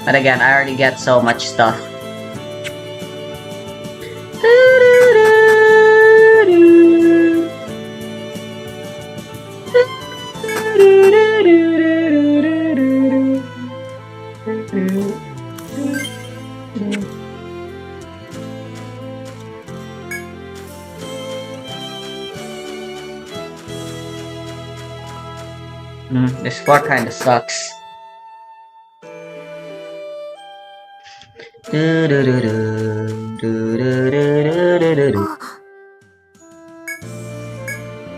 Speaker 4: But again, I already get so much stuff. This floor kinda sucks.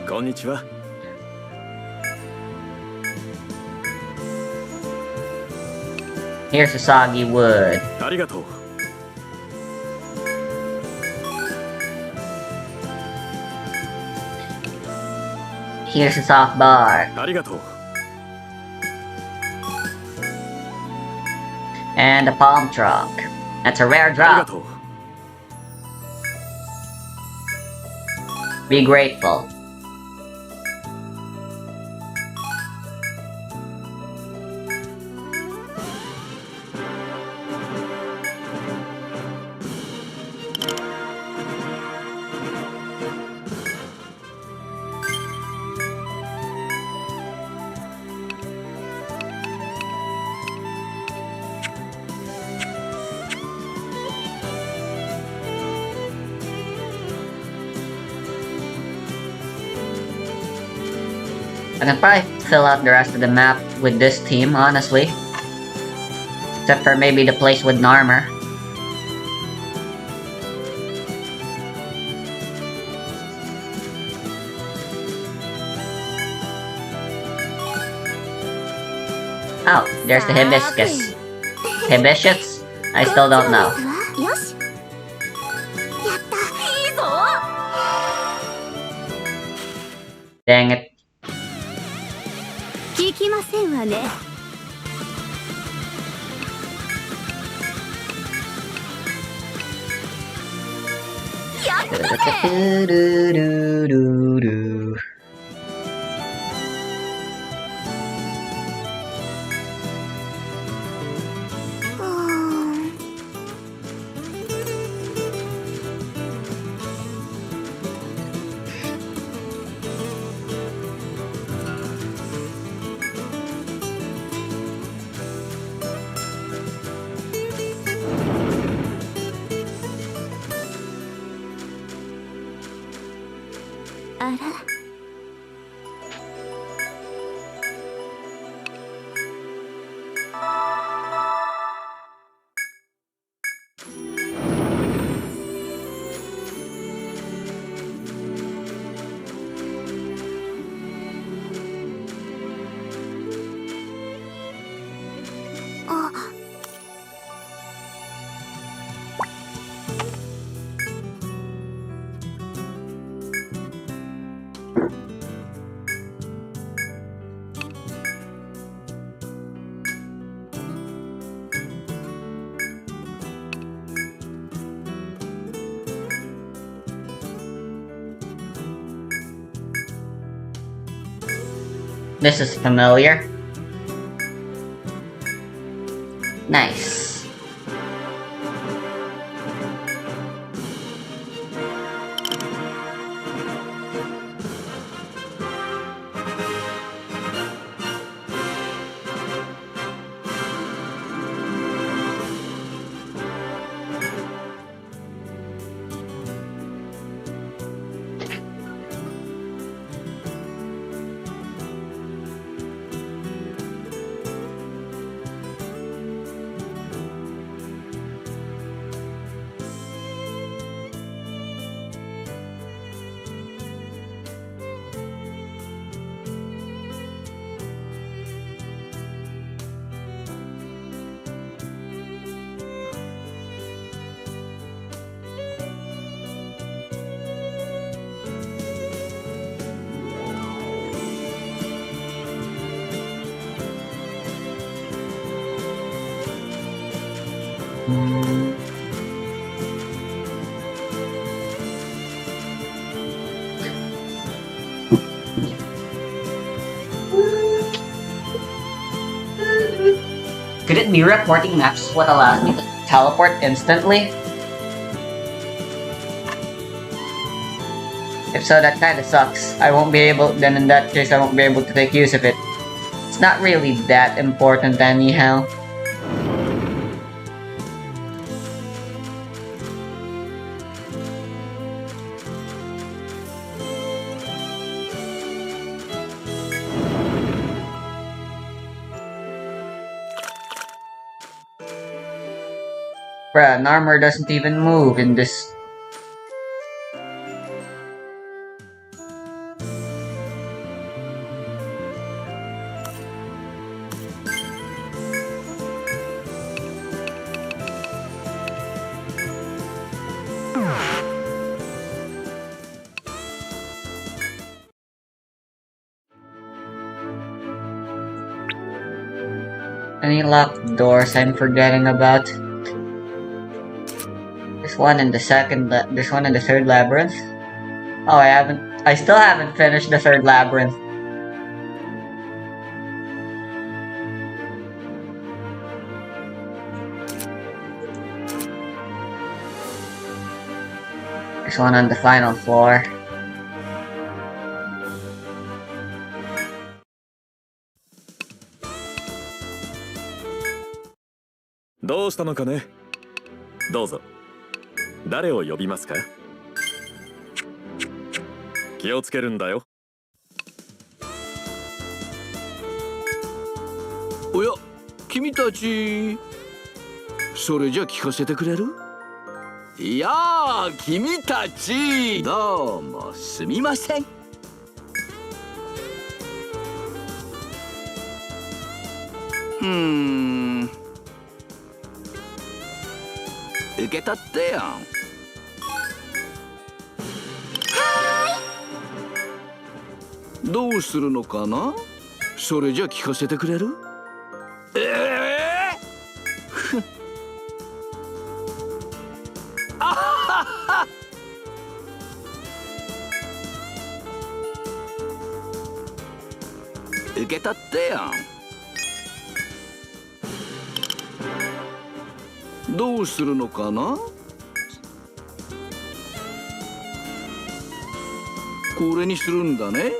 Speaker 7: Konnichiwa.
Speaker 4: Here's the soggy wood.
Speaker 7: Arigatou.
Speaker 4: Here's the soft bar.
Speaker 7: Arigatou.
Speaker 4: And a palm trunk. That's a rare drop.
Speaker 7: Arigatou.
Speaker 4: Be grateful. I can probably fill out the rest of the map with this team, honestly. Except for maybe the place with Narmer. Oh, there's the hibiscus. Hibiscus? I still don't know.
Speaker 6: よしやったいいぞ
Speaker 4: Dang it.
Speaker 6: 聞きませんわね やったぜ あら あ
Speaker 4: This is familiar. Nice. Could it be reporting maps what allows me to teleport instantly? If so, that kinda sucks. I won't be able, then in that case I won't be able to make use of it. It's not really that important anyhow. Bruh, Narmer doesn't even move in this. Any locked doors I'm forgetting about? There's one in the there's one in the third labyrinth. Oh, I still haven't finished the third labyrinth. There's one on the final floor.
Speaker 7: どうしたのかね。どうぞ。誰を呼びますか。気をつけるんだよ。
Speaker 10: おや、君たち。それじゃ聞かせてくれる？いやー、君たち。どうもすみません。受け取ってよ。どうするのかな？それじゃ聞かせてくれる？あはは。受け取ってよ。どうするのかな？これにするんだね。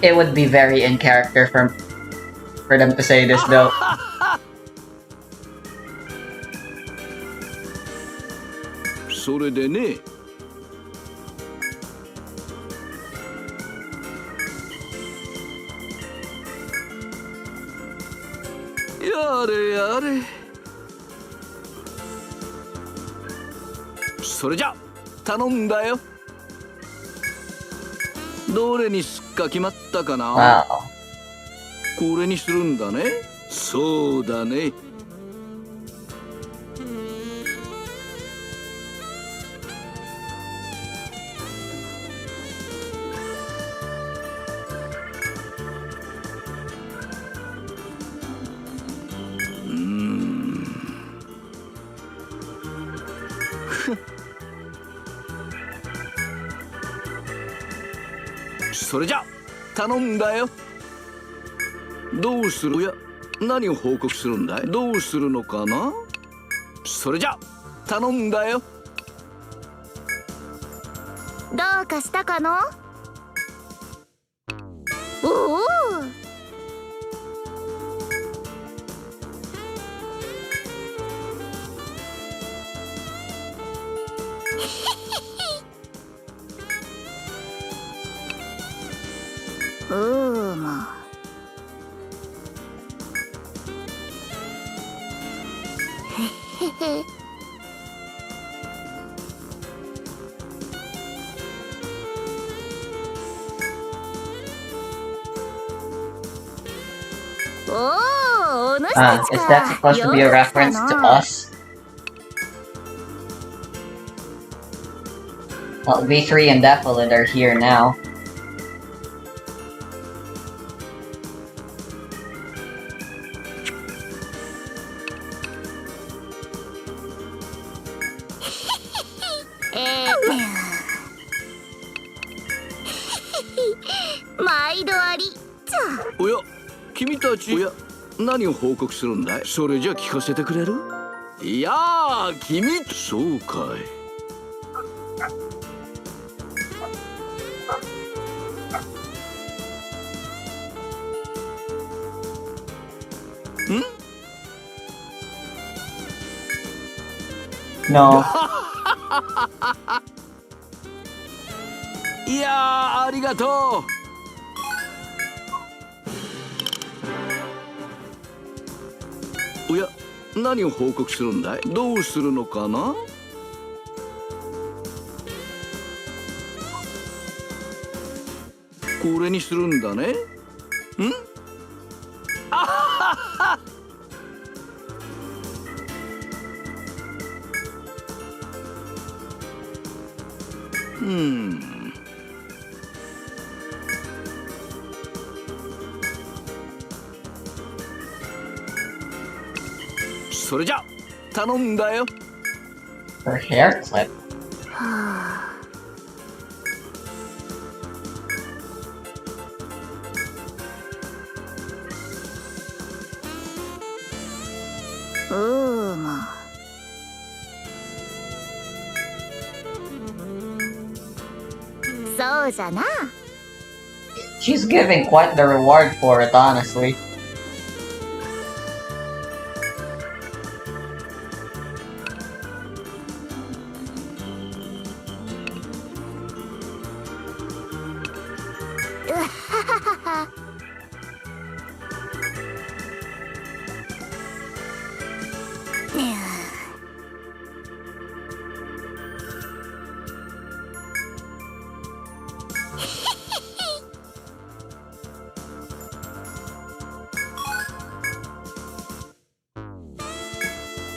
Speaker 4: It would be very in character for them to say this though.
Speaker 10: それでね。やれやれ。それじゃ頼んだよ。どれにすっか決まったかな？
Speaker 4: Wow.
Speaker 10: これにするんだね。そうだね。それじゃ頼んだよ。どうする？おや、何を報告するんだい？どうするのかな？それじゃ頼んだよ。
Speaker 6: どうかしたかの？おお。まあ。へへへ。お主たち
Speaker 4: Is
Speaker 6: か。
Speaker 4: that supposed to be a
Speaker 6: よかった
Speaker 4: reference
Speaker 6: な。
Speaker 4: to us? Well, V3 and Defilit are here now.
Speaker 6: Maido
Speaker 10: おや、君たち、おや、何を報告するんだい？それじゃ聞かせてくれる？いやー、君、そうかい。ん？
Speaker 4: No.
Speaker 10: いやー、ありがとう。おや、何を報告するんだい？どうするのかな？これにするんだね。ん？あはは。それじゃ頼んだよ。
Speaker 4: Her hair clip.
Speaker 6: まあ。そうじゃな。
Speaker 4: She's giving quite the reward for it, honestly.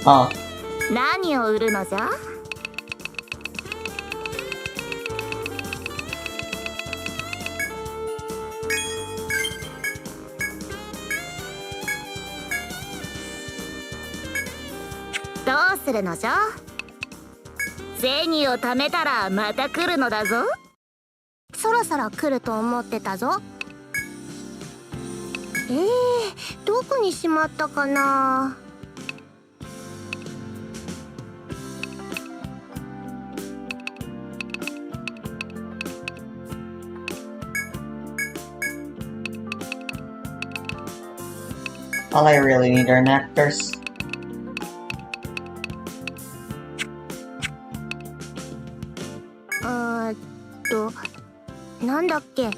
Speaker 4: Oh.
Speaker 6: 何を売るのじゃ？どうするのじゃ？銭を貯めたらまた来るのだぞ。そろそろ来ると思ってたぞ。どこにしまったかな。
Speaker 4: All I really need are nectars.
Speaker 6: Uh, なんだっけ。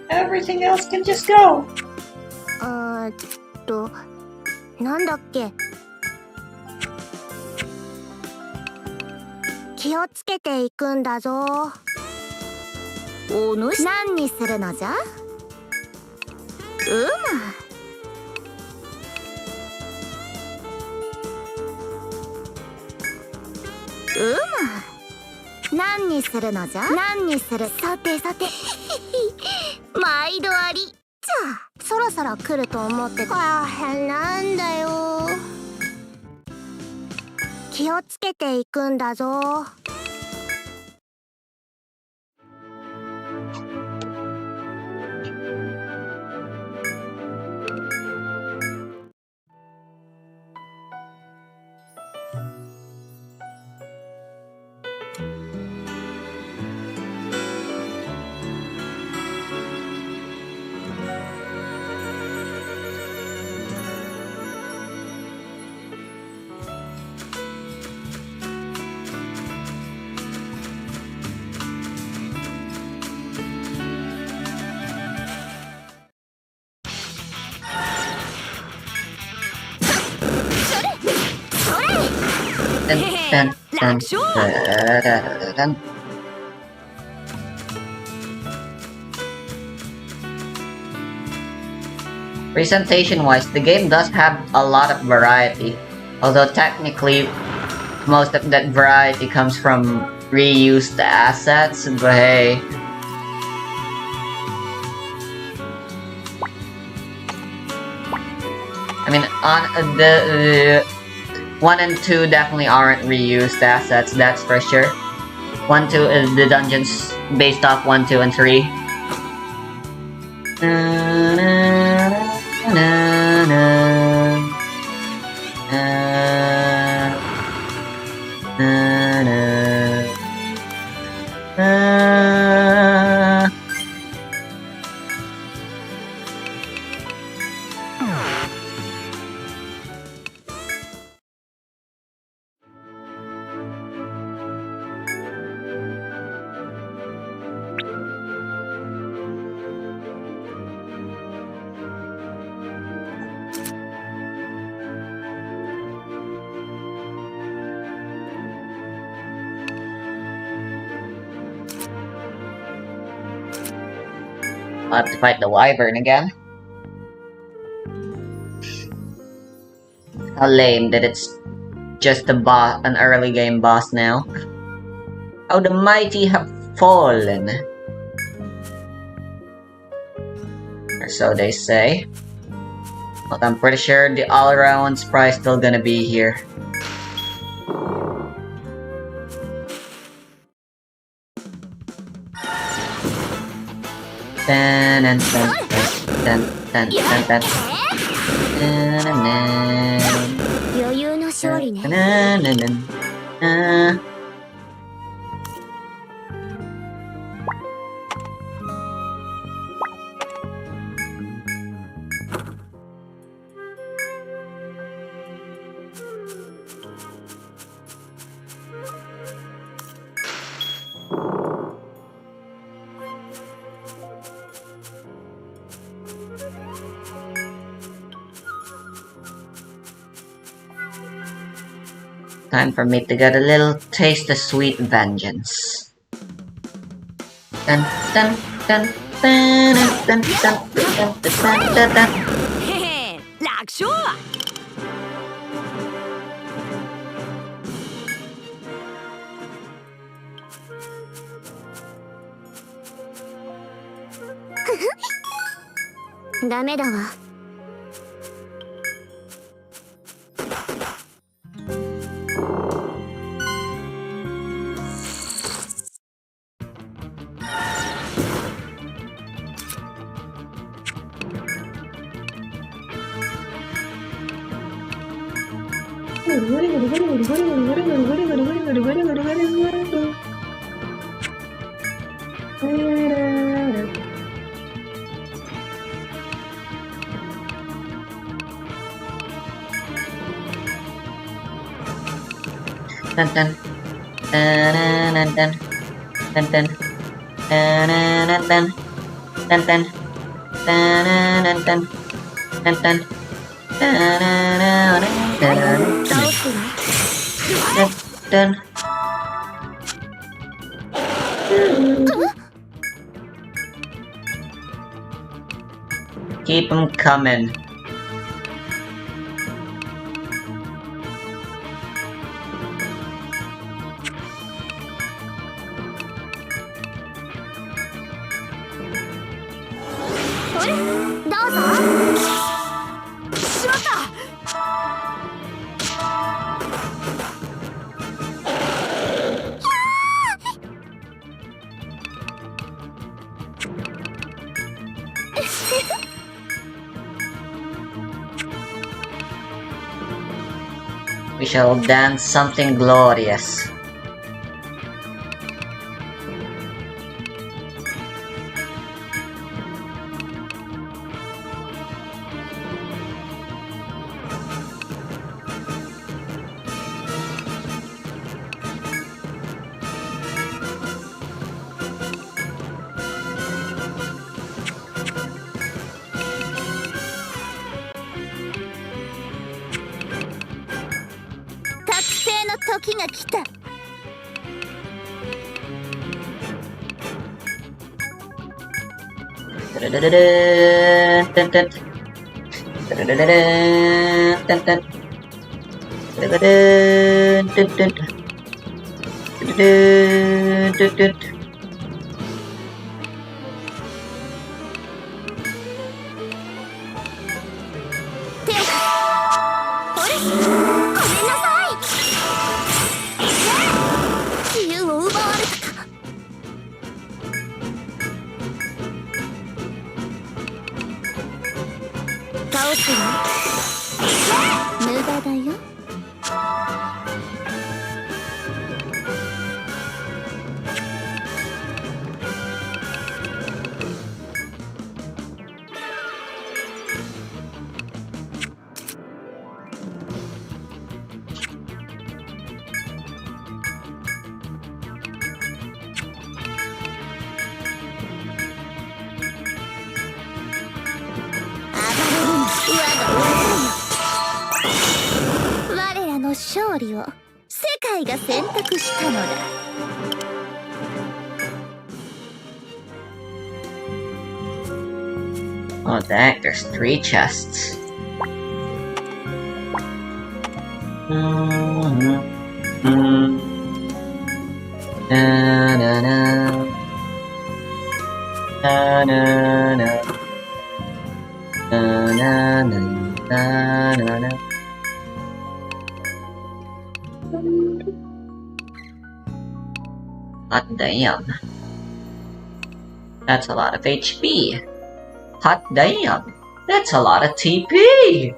Speaker 4: Everything else can just go.
Speaker 6: なんだっけ。気をつけていくんだぞ。お主何にするのじゃ？何にするのじゃ？何にする？さてさて毎度ありじゃあそろそろ来ると思ってなんだよ。気をつけていくんだぞ。
Speaker 4: Dun, dun, dun, dun. Presentation-wise, the game does have a lot of variety, although technically most of that variety comes from reused assets, but hey. I mean, on the 1 and 2 definitely aren't reused assets, that's for sure. 1, 2 is the dungeons based off 1, 2, and 3. I'll have to fight the wyvern again. How lame that it's just a boss, an early game boss now. How the mighty have fallen. Or so they say. But I'm pretty sure the all-around sprite's still gonna be here. Dun, dun, dun, dun, dun, dun, dun, dun. Dun, dun, dun.
Speaker 6: 余裕の勝利ね。
Speaker 4: Dun, dun, dun, dun. Time for me to get a little taste of sweet vengeance. Dun dun dun dun dun dun dun dun dun dun.
Speaker 6: へへ、楽勝。ダメだわ。Dun dun dun dun dun dun dun dun dun dun dun dun dun dun dun dun. Keep them coming.
Speaker 4: We shall dance something glorious. Oh dang, there's 3 chests. Hot damn. That's a lot of HP. Hot damn. That's a lot of TP.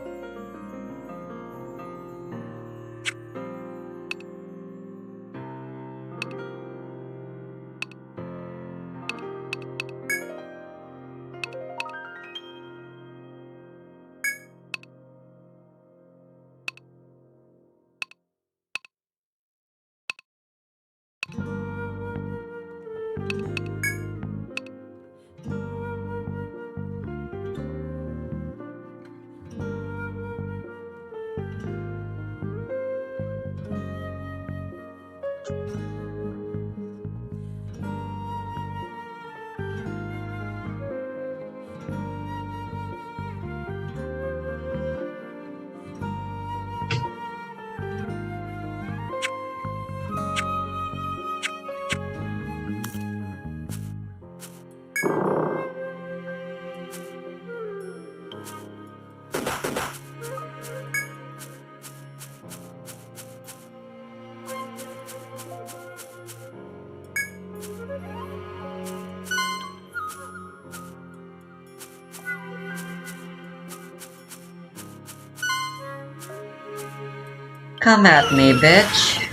Speaker 4: Come at me, bitch.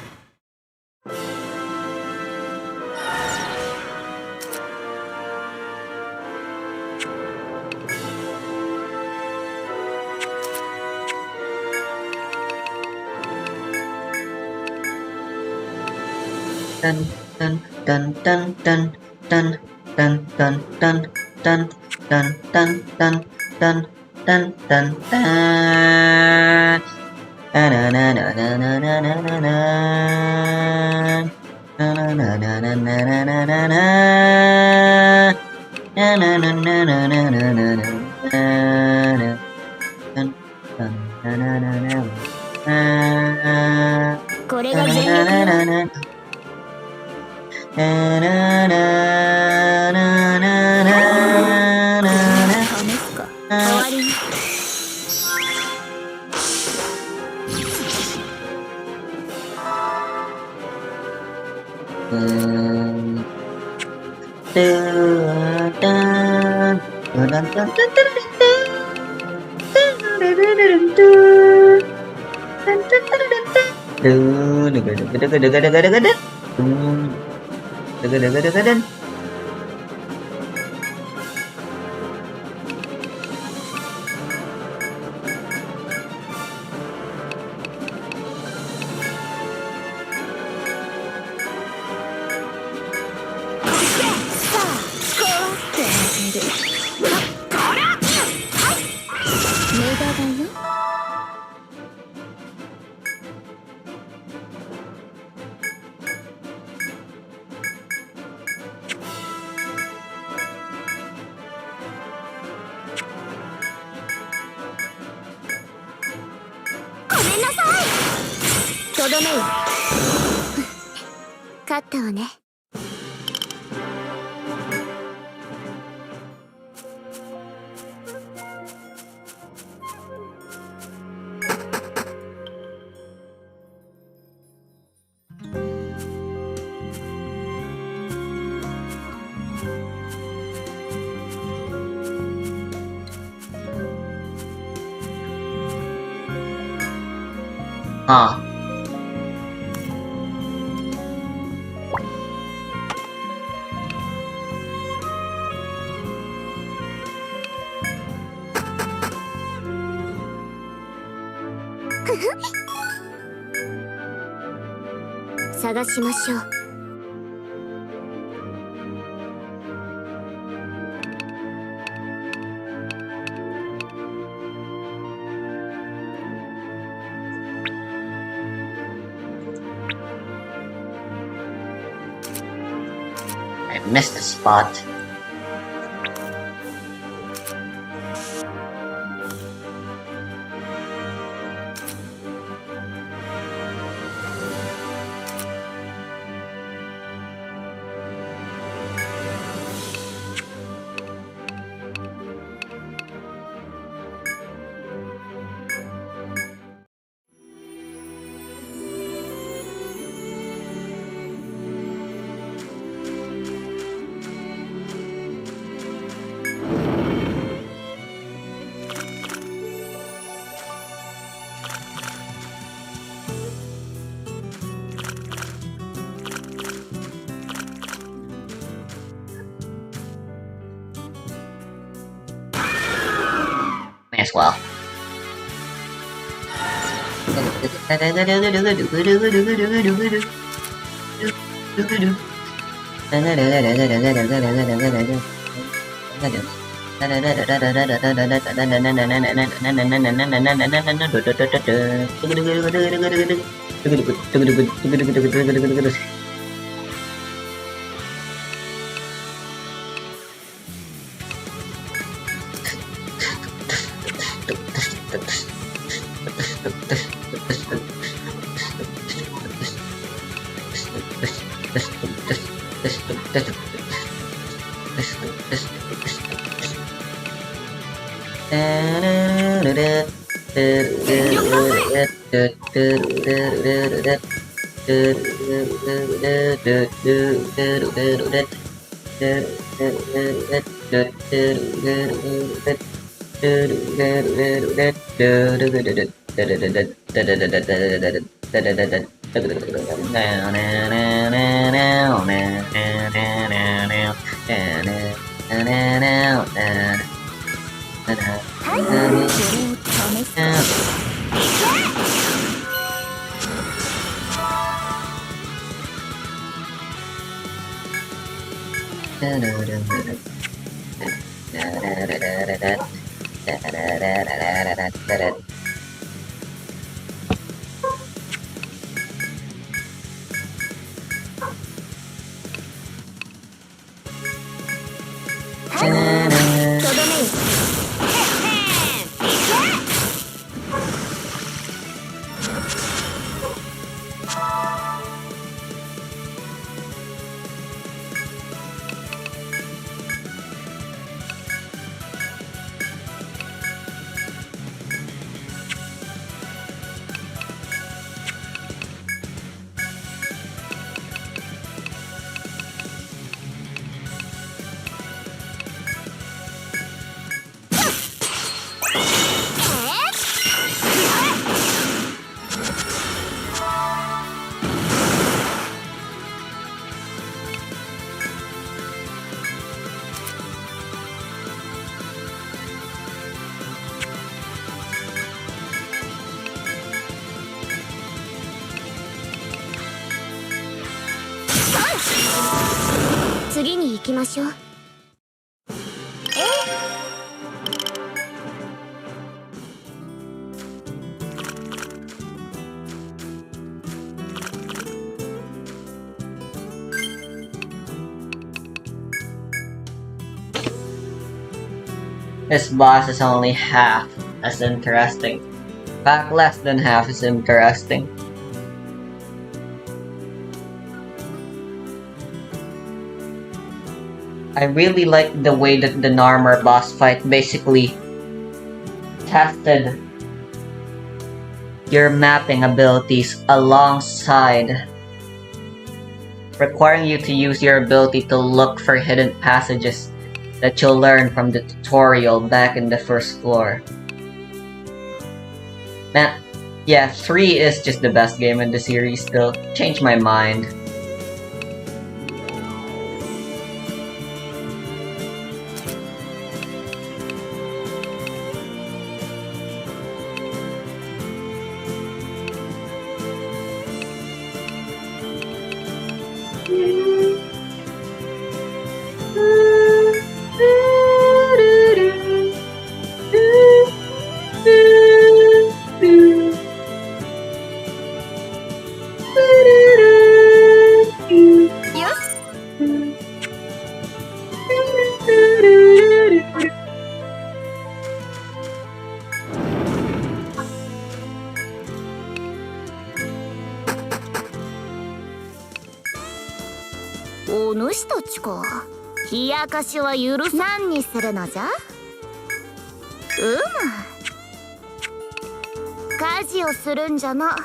Speaker 4: Dun dun dun dun dun dun dun dun dun dun dun dun dun dun dun dun dun. Na na na na na na na na na na. Na na na na na na na na na na. Na na na na na na na na na. Dun dun na na na na.
Speaker 6: これが全力よ。
Speaker 4: なななななななな。
Speaker 6: とどめよ。勝ったわね。
Speaker 4: Huh.
Speaker 6: Huh? 探しましょう。
Speaker 4: I missed a spot. May as well.
Speaker 11: 次に行きましょう。
Speaker 4: This boss is only half as interesting. In fact, less than half as interesting. I really like the way that the Narmer boss fight basically tested your mapping abilities alongside requiring you to use your ability to look for hidden passages that you'll learn from the tutorial back in the first floor. Man, yeah, 3 is just the best game in the series still. Changed my mind.
Speaker 11: お主たちか。冷やかしは許す。何にするのじゃ。家事をするんじゃな。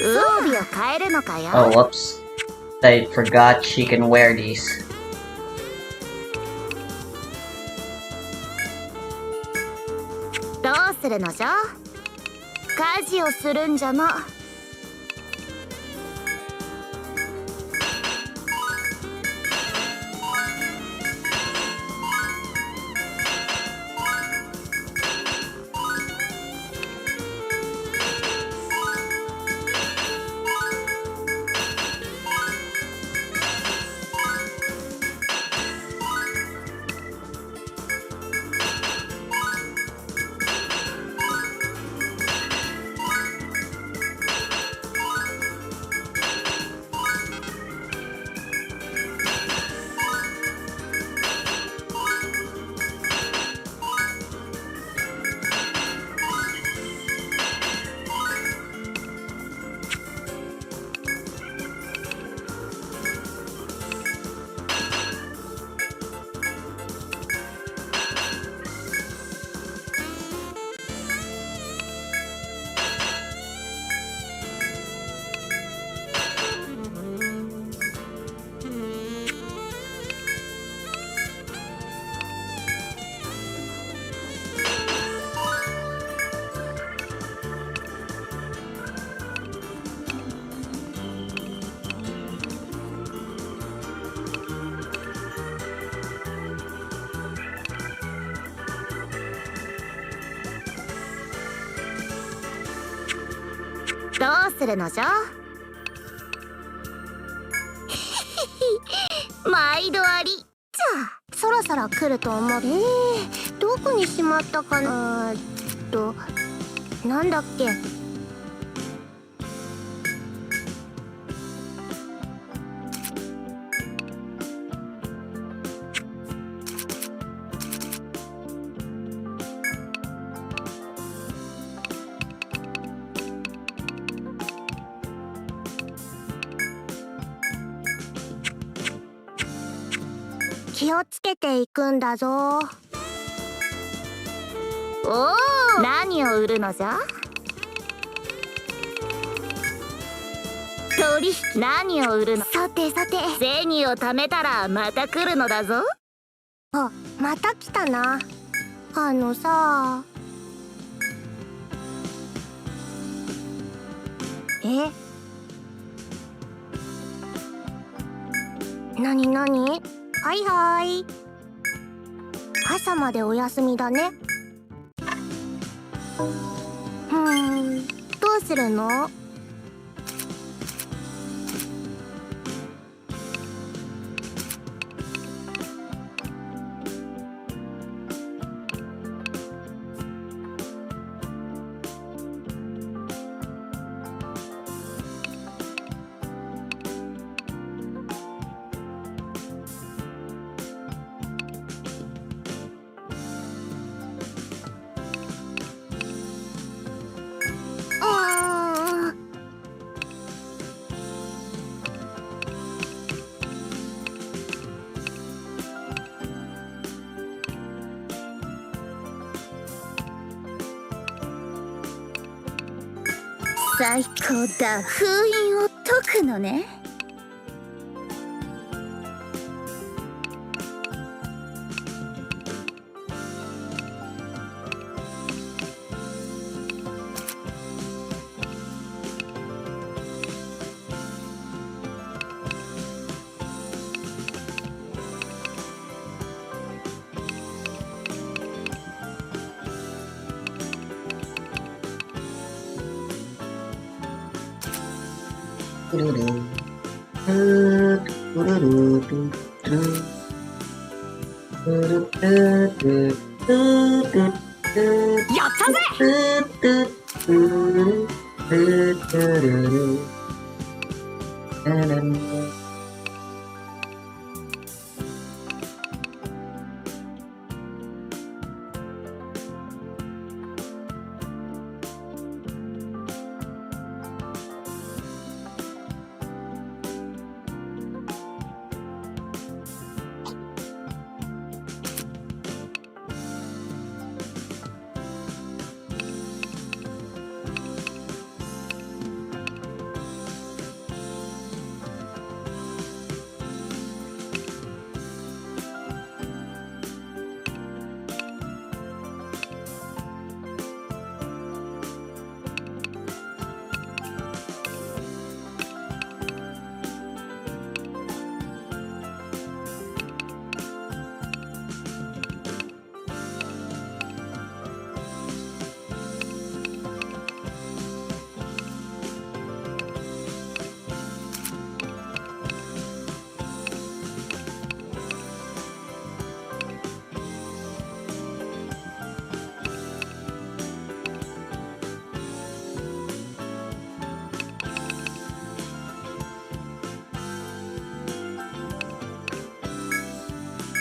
Speaker 11: 装備を変えるのかよ。
Speaker 4: Oh, whoops. I forgot she can wear these.
Speaker 11: どうするのじゃ。家事をするんじゃな。するのじゃ？毎度あり。じゃあそろそろ来ると思う。どこにしまったかな。なんだっけ。気をつけていくんだぞ。おお、何を売るのじゃ？取引、何を売るの？さてさて、銭を貯めたらまた来るのだぞ。あ、また来たな。さ。なになに？はいはい。朝までお休みだね。どうするの？最高だ。封印を解くのね。やったぜ！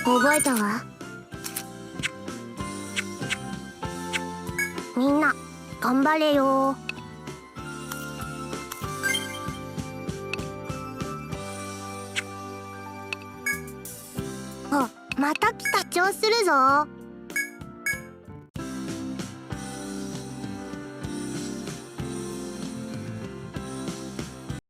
Speaker 11: 覚えたわ。みんな頑張れよ。あ、また来た。緊張するぞ。